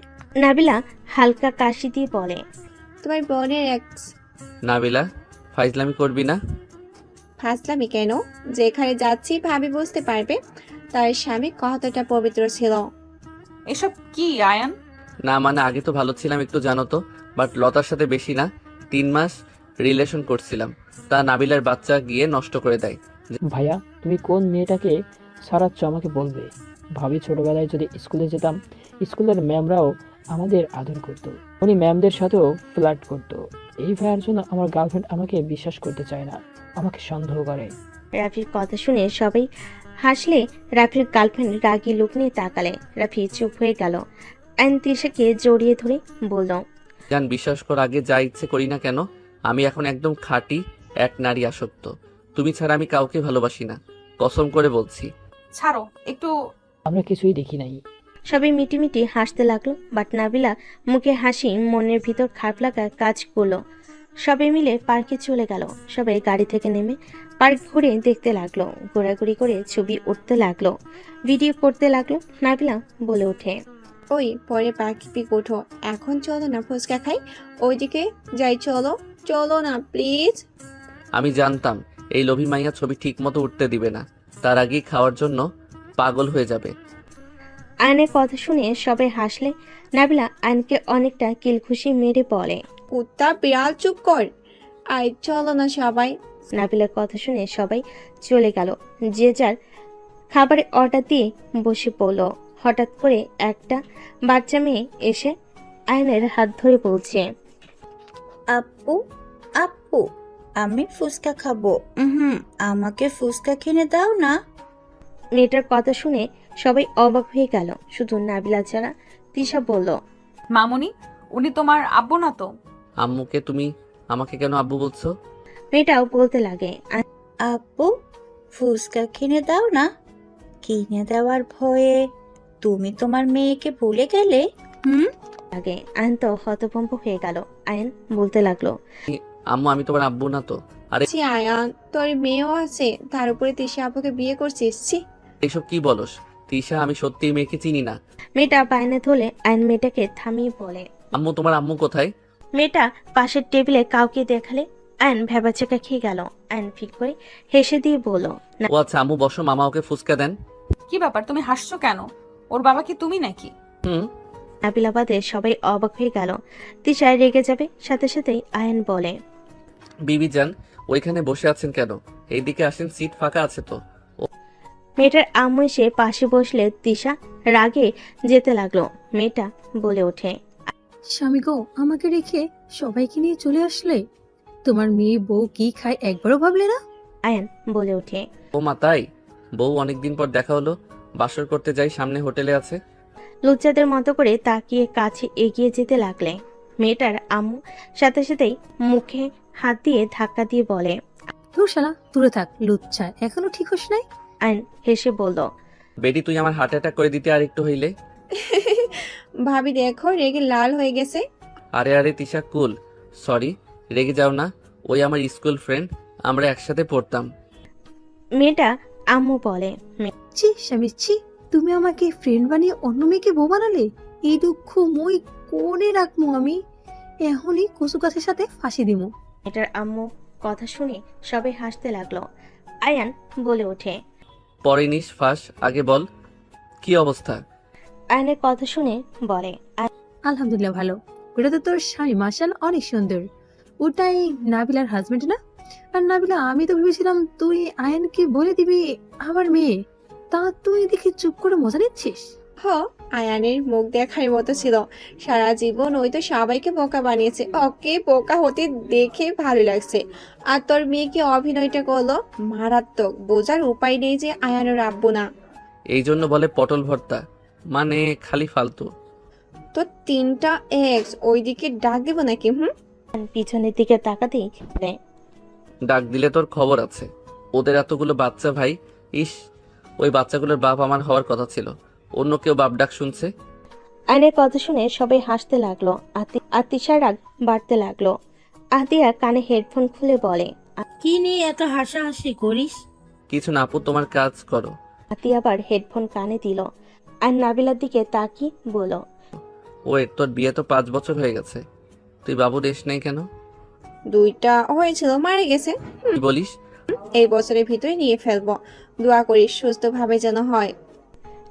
নাবিলা হালকা কাশি দিয়ে বলে, তোমার বোনের এক্স। নাবিলা, ফাইজলামি করবি না। ফাজলামি কেন? যেখানে যাচ্ছি ভাবি বুঝতে পারবে তার স্বামী কতটা পবিত্র ছিল। এসব কি আয়ান? না মানে আগে তো ভালো ছিলাম একটু জানো তো, বাট লতার সাথে বেশি না, 3 মাস রিলেশন করছিলাম, তা নাবিলার বাচ্চা গিয়ে নষ্ট করে দেয়। ভাইয়া, তুমি কোন মেয়েটাকে সারাচ্ছ আমাকে বলবে? ভাবি ছোটবেলায় যদি স্কুলে যেতাম, স্কুলের ম্যামরাও আমাদের আদর করতো, উনি ম্যামদের সাথেও ফ্লার্ট করতো। এই ভাইয়ার জন্য আমার গার্লফ্রেন্ড আমাকে বিশ্বাস করতে চায় না, আমাকে সন্দেহ করে। রাফির কথা শুনে সবাই হাসলে রাফির গার্লফ্রেন্ড রাগী লোক নিয়ে তাকালে। রাফি চুপ হয়ে গেল। আইন তিশাকে জড়িয়ে ধরে বলল, জান বিশ্বাস কর, আগে যা ইচ্ছে করি না কেন, আমি এখন একদম খাঁটি এক নারী আসক্ত। তুমি ছাড়া আমি কাউকে ভালোবাসি না, কসম করে বলছি। ছাড়ো একটু। আমরা কিছুই দেখি নাই। সবাই মিটিমিটি হাসতে লাগলো, বাট নাবিলা মুখে হাসি মনের ভিতর খারাপ লাগা কাজ করলো। সবাই মিলে পার্কে চলে গেল। সবাই গাড়ি থেকে নেমে পার্ক ঘুরে দেখতে লাগলো, ঘোরাঘুরি করে ছবি উঠতে লাগলো, ভিডিও করতে লাগলো। নাবিলা বলে ওঠে, ওই পরে পাখি পিক ওঠো, এখন চলো না ফুচকা খাই, ওইদিকে যাই, চলো চলো না প্লিজ। আমি জানতাম এই লোভী মাইয়া ছবি ঠিক মতো উঠতে দিবে না, তার আগেই খাওয়ার জন্য পাগল হয়ে যাবে। আয়নের কথা শুনে সবাই হাসলে। নাবিলা আয়নকে অনেকটা কিলখুশি মেরে বলে, কুত্তা বিড়াল চুপ কর, আই চলো না সবাই। নাবিলার কথা শুনে সবাই চলে গেল, যে যার খাবারের অর্ডার দিয়ে বসে পড়ল। হঠাৎ করে একটা বাচ্চা মেয়ে এসে আয়নের হাত ধরে বলছে, আপু আপু, আমি ফুচকা খাবো, আমাকে ফুচকা কিনে দাও না। মেয়েটার কথা শুনে সবাই অবাক হয়ে গেল, শুধু নাবিলা ছাড়া। তিশা বলল, মামুনি, উনি তোমার আব্বু না তো? আম্মুকে তুমি আমাকে কেন আব্বু বলছো? মেয়েটাও বলতে লাগে, আপু ফুচকা কিনে দাও না। কিনে দেওয়ার ভয়ে তুমি তোমার মেয়েকে ভুলে গেলে? লাগে। আয়ন তো হতভম্ব হয়ে গেল। আয়ন বলতে লাগলো, আম্মু আমি তোমার আব্বু না তো। আরে ছি আয়ান, তোর মেয়েও আছে, তার উপরে তিশা আপুকে বিয়ে করছিস। ছি, এইসব কি বলস তিশা, আমি সত্যি মেয়েকে চিনি না। মেয়েটা বায়না ধরলে আয়ন মেয়েটাকে থামিয়ে বলে, আম্মু তোমার আম্মু কোথায়? মেয়েটা পাশের টেবিলে কাউকে দেখালে আয়ন ভেবাচেকা খেয়ে গেল। আয়ন ফিক করে হেসে দিয়ে বলল, ও আচ্ছা আম্মু বসো, মামা ওকে ফুচকা দেন। কি ব্যাপার, তুমি হাসছো কেন? ওর বাবা কি তুমি নাকি? নাবিলাবাদে সবাই অবাক হয়ে গেল। তিশা রেগে যাবে, সাথে সাথেই আয়ন বলে, বিবি যান ওইখানে বসে আছেন কেন? এইদিকে আসেন, সিট ফাঁকা আছে তো। মেয়েটার আম্মু এসে পাশে বসলে তিশা রাগে যেতে লাগলো। মেয়েটা বলে ওঠে, স্বামী গো, আমাকে রেখে সবাইকে নিয়ে চলে আসলে? তোমার মেয়ে বউ কি খায় একবারও ভাবলে না? আয়ন বলে ওঠে, ও মা তাই? বউ অনেকদিন পর দেখা হলো, বাসর করতে যাই, সামনে হোটেলে আছে। লুচ্চাদের মতো করে তাকিয়ে কাছে এগিয়ে যেতে লাগলে। মেয়েটার আম্মু সাথে সাথেই মুখে হাত দিয়ে ধাক্কা দিয়ে বলে, তোর শালা দূরে থাক লুচ্চা, এখনো ঠিক হস নাই? আয়ন হেসে বলল, বেটি তুই আমার হার্ট অ্যাটাক করে দিতে আর একটু হইলে। ভাবি দেখো রেগে লাল হয়ে গেছে। আরে আরে তিশা কুল, সরি, রেগে যাও না। ওই আমার স্কুল ফ্রেন্ড, আমরা একসাথে পড়তাম। মেয়েটা আম্মু বলে, ছি স্বামী ছি, তুমি আমাকে ফ্রেন্ড বানিয়ে অন্য মেয়েকে বউ বানালে। এই দুঃখ মই কোনে রাখবো আমি? এখনই কচু গাছের সাথে ফাঁসি দিমু। মেয়েটার আম্মু কথা শুনে সবাই হাসতে লাগলো। আয়ান বলে ওঠে, পরে নিস ফাঁস, আগে বল কি অবস্থা। আয়নের কথা শুনে বলে, আলহামদুলিল্লাহ ভালো। ওটা তো তোর স্বামী, মাশাআল্লাহ অনেক সুন্দর। ওটাই নাবিলার হাজবেন্ড না? আর নাবিলা, আমি তো ভেবেছিলাম তুই আয়ানকে বলে দিবি আমার মেয়ে, তা তুই দেখি চুপ করে মজা নিচ্ছিস। হ, আয়ানের মুখ দেখার মতো ছিল। সারা জীবন ওই তো সবাইকে বোকা বানিয়েছে, ওকে বোকা হতে দেখে ভালো লাগছে। আর তোর মেয়েকে অভিনয়টা করলো মারাত্মক, বোঝার উপায় নেই যে আয়ানের আব্বু না। এই জন্য বলে পটল ভর্তা, মানে খালি ফালতু। তো 3টা এক্স ওইদিকে ডাক দেবো নাকি? পিছনের দিকে তাকাতেই বলে, ডাক দিলে তোর খবর আছে। ওদের এতগুলো বাচ্চা ভাই, ইস, ওই বাচ্চাগুলোর বাপ আমার হওয়ার কথা ছিল, অন্য কেউ বাপ ডাক শুনছে। আয়নের কথা শুনে সবাই হাসতে লাগলো। আতিশার রাগ বাড়তে লাগলো। আতিয়া কানে হেডফোন খুলে বলে, কি নিয়ে এত হাসাহাসি করিস? কিছু না আপু, তোমার কাজ করো। আতিয়া আবার হেডফোন কানে দিল আর নাবিলার দিকে তাকিয়ে বলল, ওয়েট, তোর বিয়ে তো 5 বছর হয়ে গেছে, তুই বাবু দেশ নেই কেন? 2টা হয়েছিল, মারা গেছে। কি বলিস? এই বছরের ভিতরে নিয়ে ফেলবো, দোয়া করিস সুস্থভাবে যেন হয়।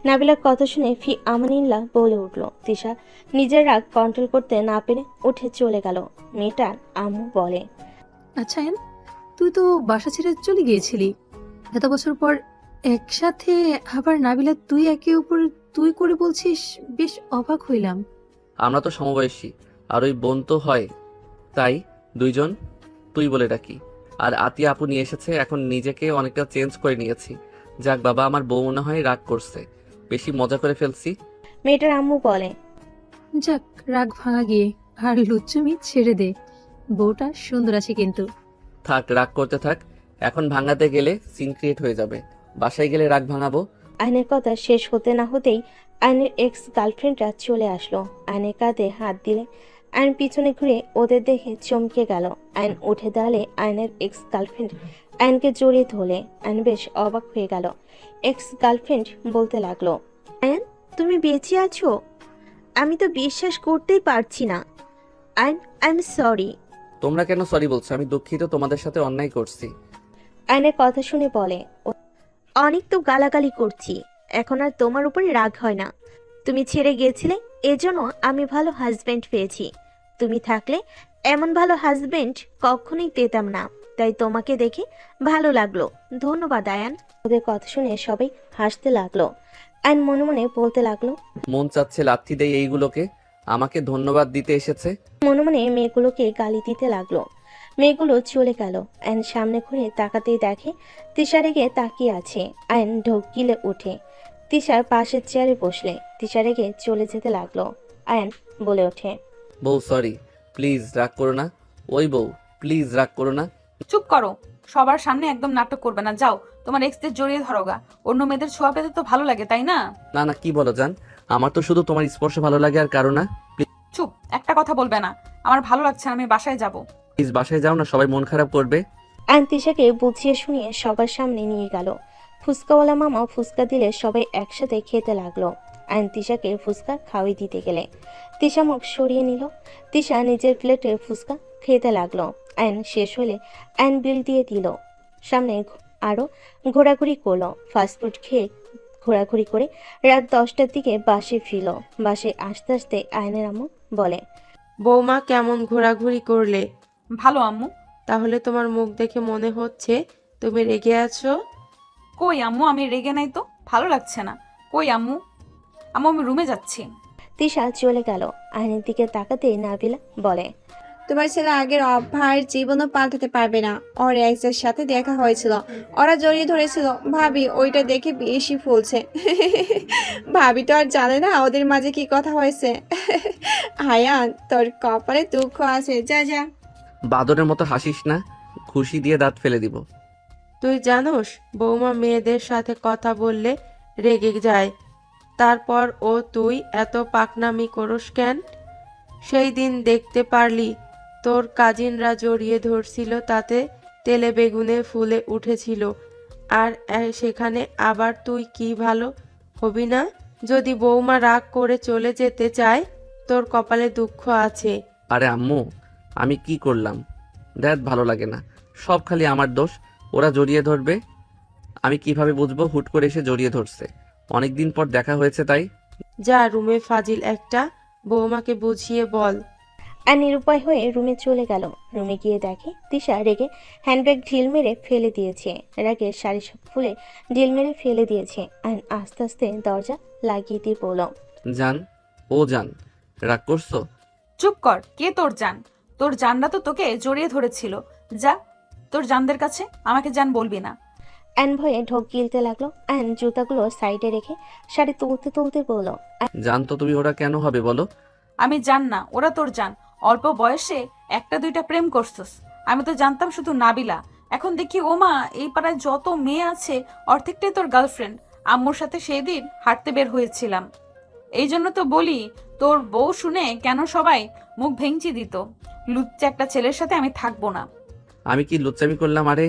নাবিলার কথা শুনে ফি আমানিল্লাহ বলে উঠল। তিশা নিজের রাগ কন্ট্রোল করতে না পেরে উঠে চলে গেল। মেয়েটার আম্মু বলে, আচ্ছা আয়ান, তুই তো বাসা ছেড়ে চলে গিয়েছিলি, এত বছর পর একসাথে আবার নাবিলা তুই একে উপর তুই করে বলছিস, বেশ অবাক হইলাম। আমরা তো সমবয়সী, আর ওই বোন তো হয়, তাই দুইজন তুই বলে ডাকি। আর আতিয়া আপু নিয়ে এসেছে, এখন নিজেকে অনেকটা চেঞ্জ করে নিয়েছি। যাক বাবা, আমার বউ মনে হয় রাগ করছে, বেশি মজা করে ফেলছি। মেয়েটার আম্মু বলে, যাক রাগ ভাঙা গিয়ে, আর লুচ্চুমি ছেড়ে দে, বউটা সুন্দর আছে কিন্তু। থাক, রাগ করতে থাক, এখন ভাঙাতে গেলে সিন ক্রিয়েট হয়ে যাবে। বাসায় গেলে রাগ ভাঙাবো। আয়নের কথা শেষ হতে না হতেই আয়নের এক্স গার্লফ্রেন্ডরা চলে আসলো। আয়নের কাঁধে হাত দিলে আয়ন পিছনে ঘুরে ওদের দেখে চমকে গেল। আয়ন উঠে দাঁড়ালে আয়নের এক্স গার্লফ্রেন্ড আয়নকে জড়িয়ে ধরলে। আয়ন বেশ অবাক হয়ে গেল। এক্স গার্লফ্রেন্ড বলতে লাগলো, আয়ন তুমি বেঁচে আছো? আমি তো বিশ্বাস করতেই পারছি না। I am sorry. তোমরা কেন সরি বলছো? আমি দুঃখিত, তোমাদের সাথে অন্যায় করছি। আয়নের কথা শুনে বলে, অনেক তো গালাগালি করছি, এখন আর তোমার উপরে রাগ হয় না। তুমি ছেড়ে গিয়েছিলে, এজন্য আমি ভালো হাজবেন্ড পেয়েছি। তুমি থাকলে এমন ভালো হাজবেন্ড কখনোই পেতাম না, তাই তোমাকে দেখে ভালো লাগলো। ধন্যবাদ আয়ান। ওদের কথা শুনে সবাই হাসতে লাগলো। আয়ন মনে মনে বলতে লাগলো, মন চাচ্ছে লাথি দেই এইগুলোকে, আমাকে ধন্যবাদ দিতে এসেছে। মনে মনে মেয়েগুলোকে গালি দিতে লাগলো। মেয়েগুলো চলে গেল। আয়ন সামনে ঘুরে তাকাতেই দেখে তিশা রেগে তাকিয়ে আছে। আয়ন ঢোক গিলে উঠে তিশার পাশের চেয়ারে বসলে। তিশা রেগে চলে যেতে লাগলো। আয়ন বলে ওঠে, বউ সরি, প্লিজ রাগ করো না। ওই বউ প্লিজ রাগ করো না। চুপ করো, সবার সামনে একদম নাটক করবে না। যাও তোমার এক্সদের জড়িয়ে ধরোগা। অন্য মেয়েদের ছোঁয়া পেতে তো ভালো লাগে, তাই না? না না, কি বলো জান, আমার তো শুধু তোমার স্পর্শ ভালো লাগে আর কারো না। চুপ, একটা কথা বলবে না। আমার ভালো লাগছে না, আমি বাসায় যাব। প্লিজ বাসায় যাও না, সবাই মন খারাপ করবে। আয়ন তিশাকে বুঝিয়ে শুনিয়ে সবার সামনে নিয়ে গেল। ফুচকাওয়ালা মামা ফুচকা দিলে সবাই একসাথে খেতে লাগলো। আয়ন তিশাকে ফুচকা খাওয়াই দিতে গেলে তিশা মুখ সরিয়ে নিল। তিশা নিজের প্লেটে ফুচকা খেতে লাগলো। আয়ন শেষ হলে আয়ন বিল দিয়ে দিল। সামনে আরো ঘোরাঘুরি করলো। ফাস্টফুড খেয়ে ঘোরাঘুরি করে রাত 10টার দিকে বাসে ফিরল। বাসে আসতে আসতে আয়নের আম্মু বলে, বৌমা কেমন ঘোরাঘুরি করলে? ভালো আম্মু। তাহলে তোমার মুখ দেখে মনে হচ্ছে তুমি রেগে আছো। কই আম্মু, আমি রেগে নাই তো, ভালো লাগছে না। কই আম্মু? আম্মু আমি রুমে যাচ্ছি। তিশা চলে গেল। আয়নের দিকে তাকাতে নাবিলা বলে, তোমার ছেলে আগের অভ্যাস জীবনও পাল্টাতে পারবে না। ওর এক্সের সাথে দেখা হয়েছিল, ওরা জড়িয়ে ধরেছিল। ভাবি ওইটা দেখে বেশি ফুলছে। ভাবি তো আর জানে না ওদের মাঝে কি কথা হয়েছে। আয়ান তোর কপালে দুঃখ আছে, যা যা। বাদরের মতো হাসিস না, খুশি দিয়ে দাঁত ফেলে দিব। তুই জানোস বৌমা মেয়েদের সাথে কথা বললে রেগে যায়, তারপর তুই এত পাকনামি করস কেন? সেই দিন দেখতে পারলি তোর কাজিনরা জড়িয়ে ধরছিল, তাতে তেলে বেগুনে ফুলে উঠেছিল, আর সেখানে আবার তুই কি ভালো হবি না? যদি বৌমা রাগ করে চলে যেতে চায় তোর কপালে দুঃখ আছে। আরে আম্মু, আমি কি করলাম? দেখ ভালো লাগে না, সব খালি আমার দোষ। ওরা জড়িয়ে ধরবে, আমি কিভাবে বুঝবো হুট করে এসে জড়িয়ে ধরছে? অনেকদিন পর দেখা হয়েছে তাই। যা রুমে ফাজিল একটা, বৌমাকে বুঝিয়ে বল। আর নিরুপায় হয়ে রুমে চলে গেল। রুমে গিয়ে দেখে তিশা রেগে হ্যান্ডব্যাগ ঢিল মেরে ফেলে দিয়েছে, রাগে শাড়ি সব খুলে ঢিল মেরে ফেলে দিয়েছে। আয়ন আস্তে আস্তে দরজা লাগিয়ে দিয়ে বলল, জান, ও জান, রাগ করছো? চুপ কর, কে তোর জান? তোর জানরা তো তোকে জড়িয়ে ধরেছিল। যা তোর জানদের কাছে, আমাকে জান বলবি না। অ্যান ভয়ে ঢোক গিলতে লাগলো। অ্যান জুতাগুলো সাইডে রেখে শাড়ি তুলতে তুলতে বলল, জান তো তুমি, ওরা কেন হবে বলো? আমি জান না, ওরা তোর জান। অল্প বয়সে একটা দুইটা প্রেম করছস। আমি তো জানতাম শুধু নাবিলা, এখন দেখি ওমা এই পাড়ায় যত মেয়ে আছে অর্ধেকটাই তোর গার্লফ্রেন্ড। আম্মুর সাথে সেই দিন হাঁটতে বের হয়েছিলাম, এই জন্য তো বলি তোর বউ শুনে কেন সবাই মুখ ভেঙচি দিত। লুচ্চা একটা ছেলের সাথে আমি থাকবো না। আমি কি লুচ্চামি করলাম? আরে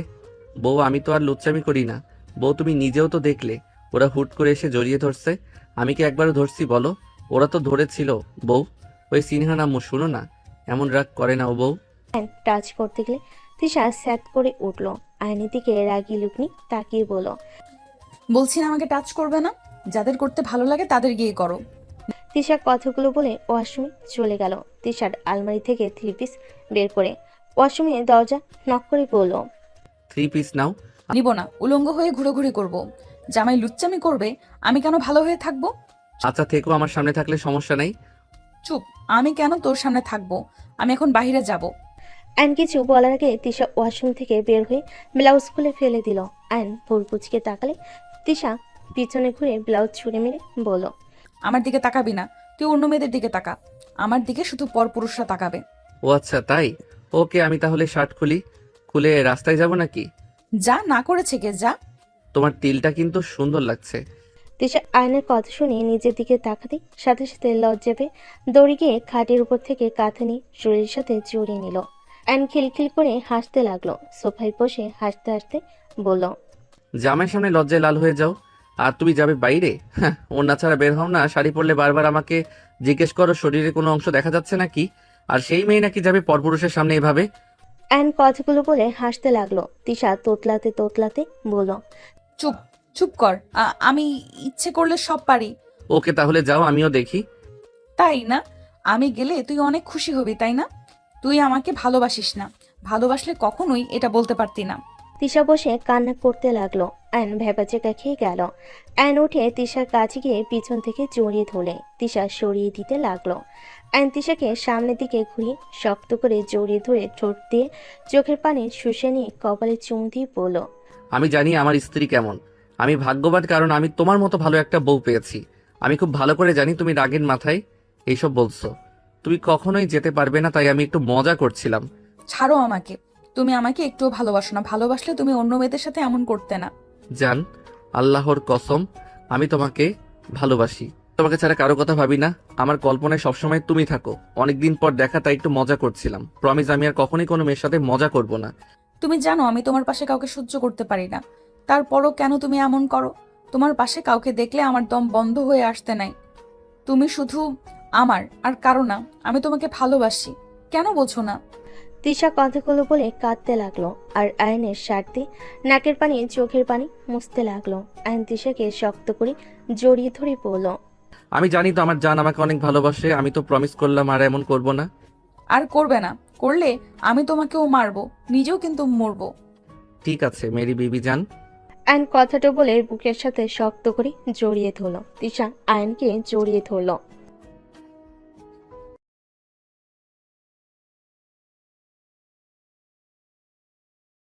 বউ, আমি তো আর লুচ্চামি করি না। বউ, তুমি নিজেও তো দেখলে ওরা হুট করে এসে জড়িয়ে ধরছে। আমি কি একবারও ধরছি বলো? ওরা তো ধরেছিল বউ। ওই সিনহার আম্মু, শুনো না, এমন রাগ করে না ও বউ। অ্যান টাচ করতে গেলে তিশা স্যাত করে উঠল। আয়নের দিকে রাগি লুকনি তাকিয়ে বলল, বলছি না আমাকে টাচ করবে না? যাদের করতে ভালো লাগে তাদের গিয়ে করো। তিশা কথাগুলো বলে ওয়াশরুমে চলে গেল। তিশার আলমারি থেকে 3 পিস বের করে ওয়াশরুমে দরজা নক করে বলল, 3 পিস নাও। নিব না, উলঙ্গ হয়ে ঘুরোঘুরি করব। জামাই লুচ্চামি করবে, আমি কেন ভালো হয়ে থাকবো? আচ্ছা থেকো, আমার সামনে থাকলে সমস্যা নেই। চুপ, আমি কেন তোর সামনে থাকবো? আমি এখন বাইরে যাব। অ্যান কিছু বলার আগে তিশা ওয়াশরুম থেকে বের হয়ে ব্লাউজ খুলে ফেলে দিল। অ্যান ভুল কুচকে তাকালে তিশা পিছনে ঘুরে ব্লাউজ ছুঁড়ে মেরে বলল, আমার দিকে তাকাবি না, তুই অন্য মেয়েদের দিকে তাকা। আমার দিকে শুধু পরপুরুষরা তাকাবে। ও আচ্ছা তাই, ওকে। আমি তাহলে শার্ট খুলে রাস্তায় যাব নাকি? যা, না করেছে কে, যা। তোমার তিলটা কিন্তু সুন্দর লাগছে। তিশা আয়নের কথা শুনে নিজের দিকে তাকাতে সাথে সাথে লজ্জা পেয়ে দড়ি গিয়ে খাটের উপর থেকে কাঁথা নিয়ে শরীরের সাথে জড়িয়ে নিল। অ্যান খিলখিল করে হাসতে লাগলো। সোফায় বসে হাসতে হাসতে বলল, জামাইয়ের সামনে লজ্জায় লাল হয়ে যাও, আর তুমি যাবে বাইরে? হ্যাঁ, ওড়না ছাড়া বের হও না। শাড়ি পরলে বারবার আমাকে জিজ্ঞেস করো শরীরে কোনো অংশ দেখা যাচ্ছে নাকি? আর সেই মেয়ে নাকি যাবে পরপুরুষের সামনে এভাবে? অ্যান কথাগুলো বলে হাসতে লাগলো। তিশা তোতলাতে তোতলাতে বলল, চুপ চুপ কর, আমি ইচ্ছে করলে সব পারি। ওকে তাহলে যাও, আমিও দেখি। তাই না? আমি গেলে তুই অনেক খুশি হবি, তাই না? তুই আমাকে ভালোবাসিস না, ভালোবাসলে কখনোই এটা বলতে পারতি না। তিশা বসে কান্না করতে লাগলো। অ্যান ভেবাচেকা খেয়ে গেল। অ্যান উঠে তিশার কাছে গিয়ে পিছন থেকে জড়িয়ে ধরে তিশা সরিয়ে দিতে লাগলো। অ্যান তিশাকে সামনের দিকে ঘুরিয়ে শক্ত করে জড়িয়ে ধরে ঠোঁট দিয়ে চোখের পানি শুষে নিয়ে কপালে চুমু দিয়ে বলল, আমি জানি আমার স্ত্রী কেমন। আমি ভাগ্যবান, কারণ আমি তোমার মতো ভালো একটা বউ পেয়েছি। আমি খুব ভালো করে জানি তুমি রাগের মাথায় এইসব বলছো। তুমি কখনোই যেতে পারবে না, তাই আমি একটু মজা করছিলাম। ছাড়ো আমাকে, তুমি আমাকে একটুও ভালোবাসো না। ভালোবাসলে তুমি অন্য মেয়েদের সাথে এমন করতে না। জান, আল্লাহর কসম, আমি তোমাকে ভালোবাসি। তোমাকে ছাড়া কারো কথা ভাবি না। আমার কল্পনায় সবসময় তুমি থাকো। অনেকদিন পর দেখা, তাই একটু মজা করছিলাম। প্রমিস, আমি আর কখনোই কোনো মেয়ের সাথে মজা করব না। তুমি জানো আমি তোমার পাশে কাউকে সহ্য করতে পারি না, তারপরও কেন তুমি এমন করো? তোমার পাশে কাউকে দেখলে আমার দম বন্ধ হয়ে আসতে নাই। তুমি শুধু আমার, আর কারো না। আমি তোমাকে ভালোবাসি, কেন বোঝো না? তিশা কথাগুলো বলে কাঁদতে লাগলো আর আয়নের শার্ট দিয়ে নাকের পানি চোখের পানি মুছতে লাগলো। আয়ন তিশাকে শক্ত করে জড়িয়ে ধরে বলল, আমি জানি তো আমার জান আমাকে অনেক ভালোবাসে। আমি তো প্রমিস করলাম আর এমন করব না। আর করবে না, করলে আমি তোমাকেও মারবো, নিজেও কিন্তু মরবো। ঠিক আছে মেরি বিবি জান। আয়ন কথাটা বলে বুকের সাথে শক্ত করে জড়িয়ে ধরলো। তিশা আয়নকে জড়িয়ে ধরলো।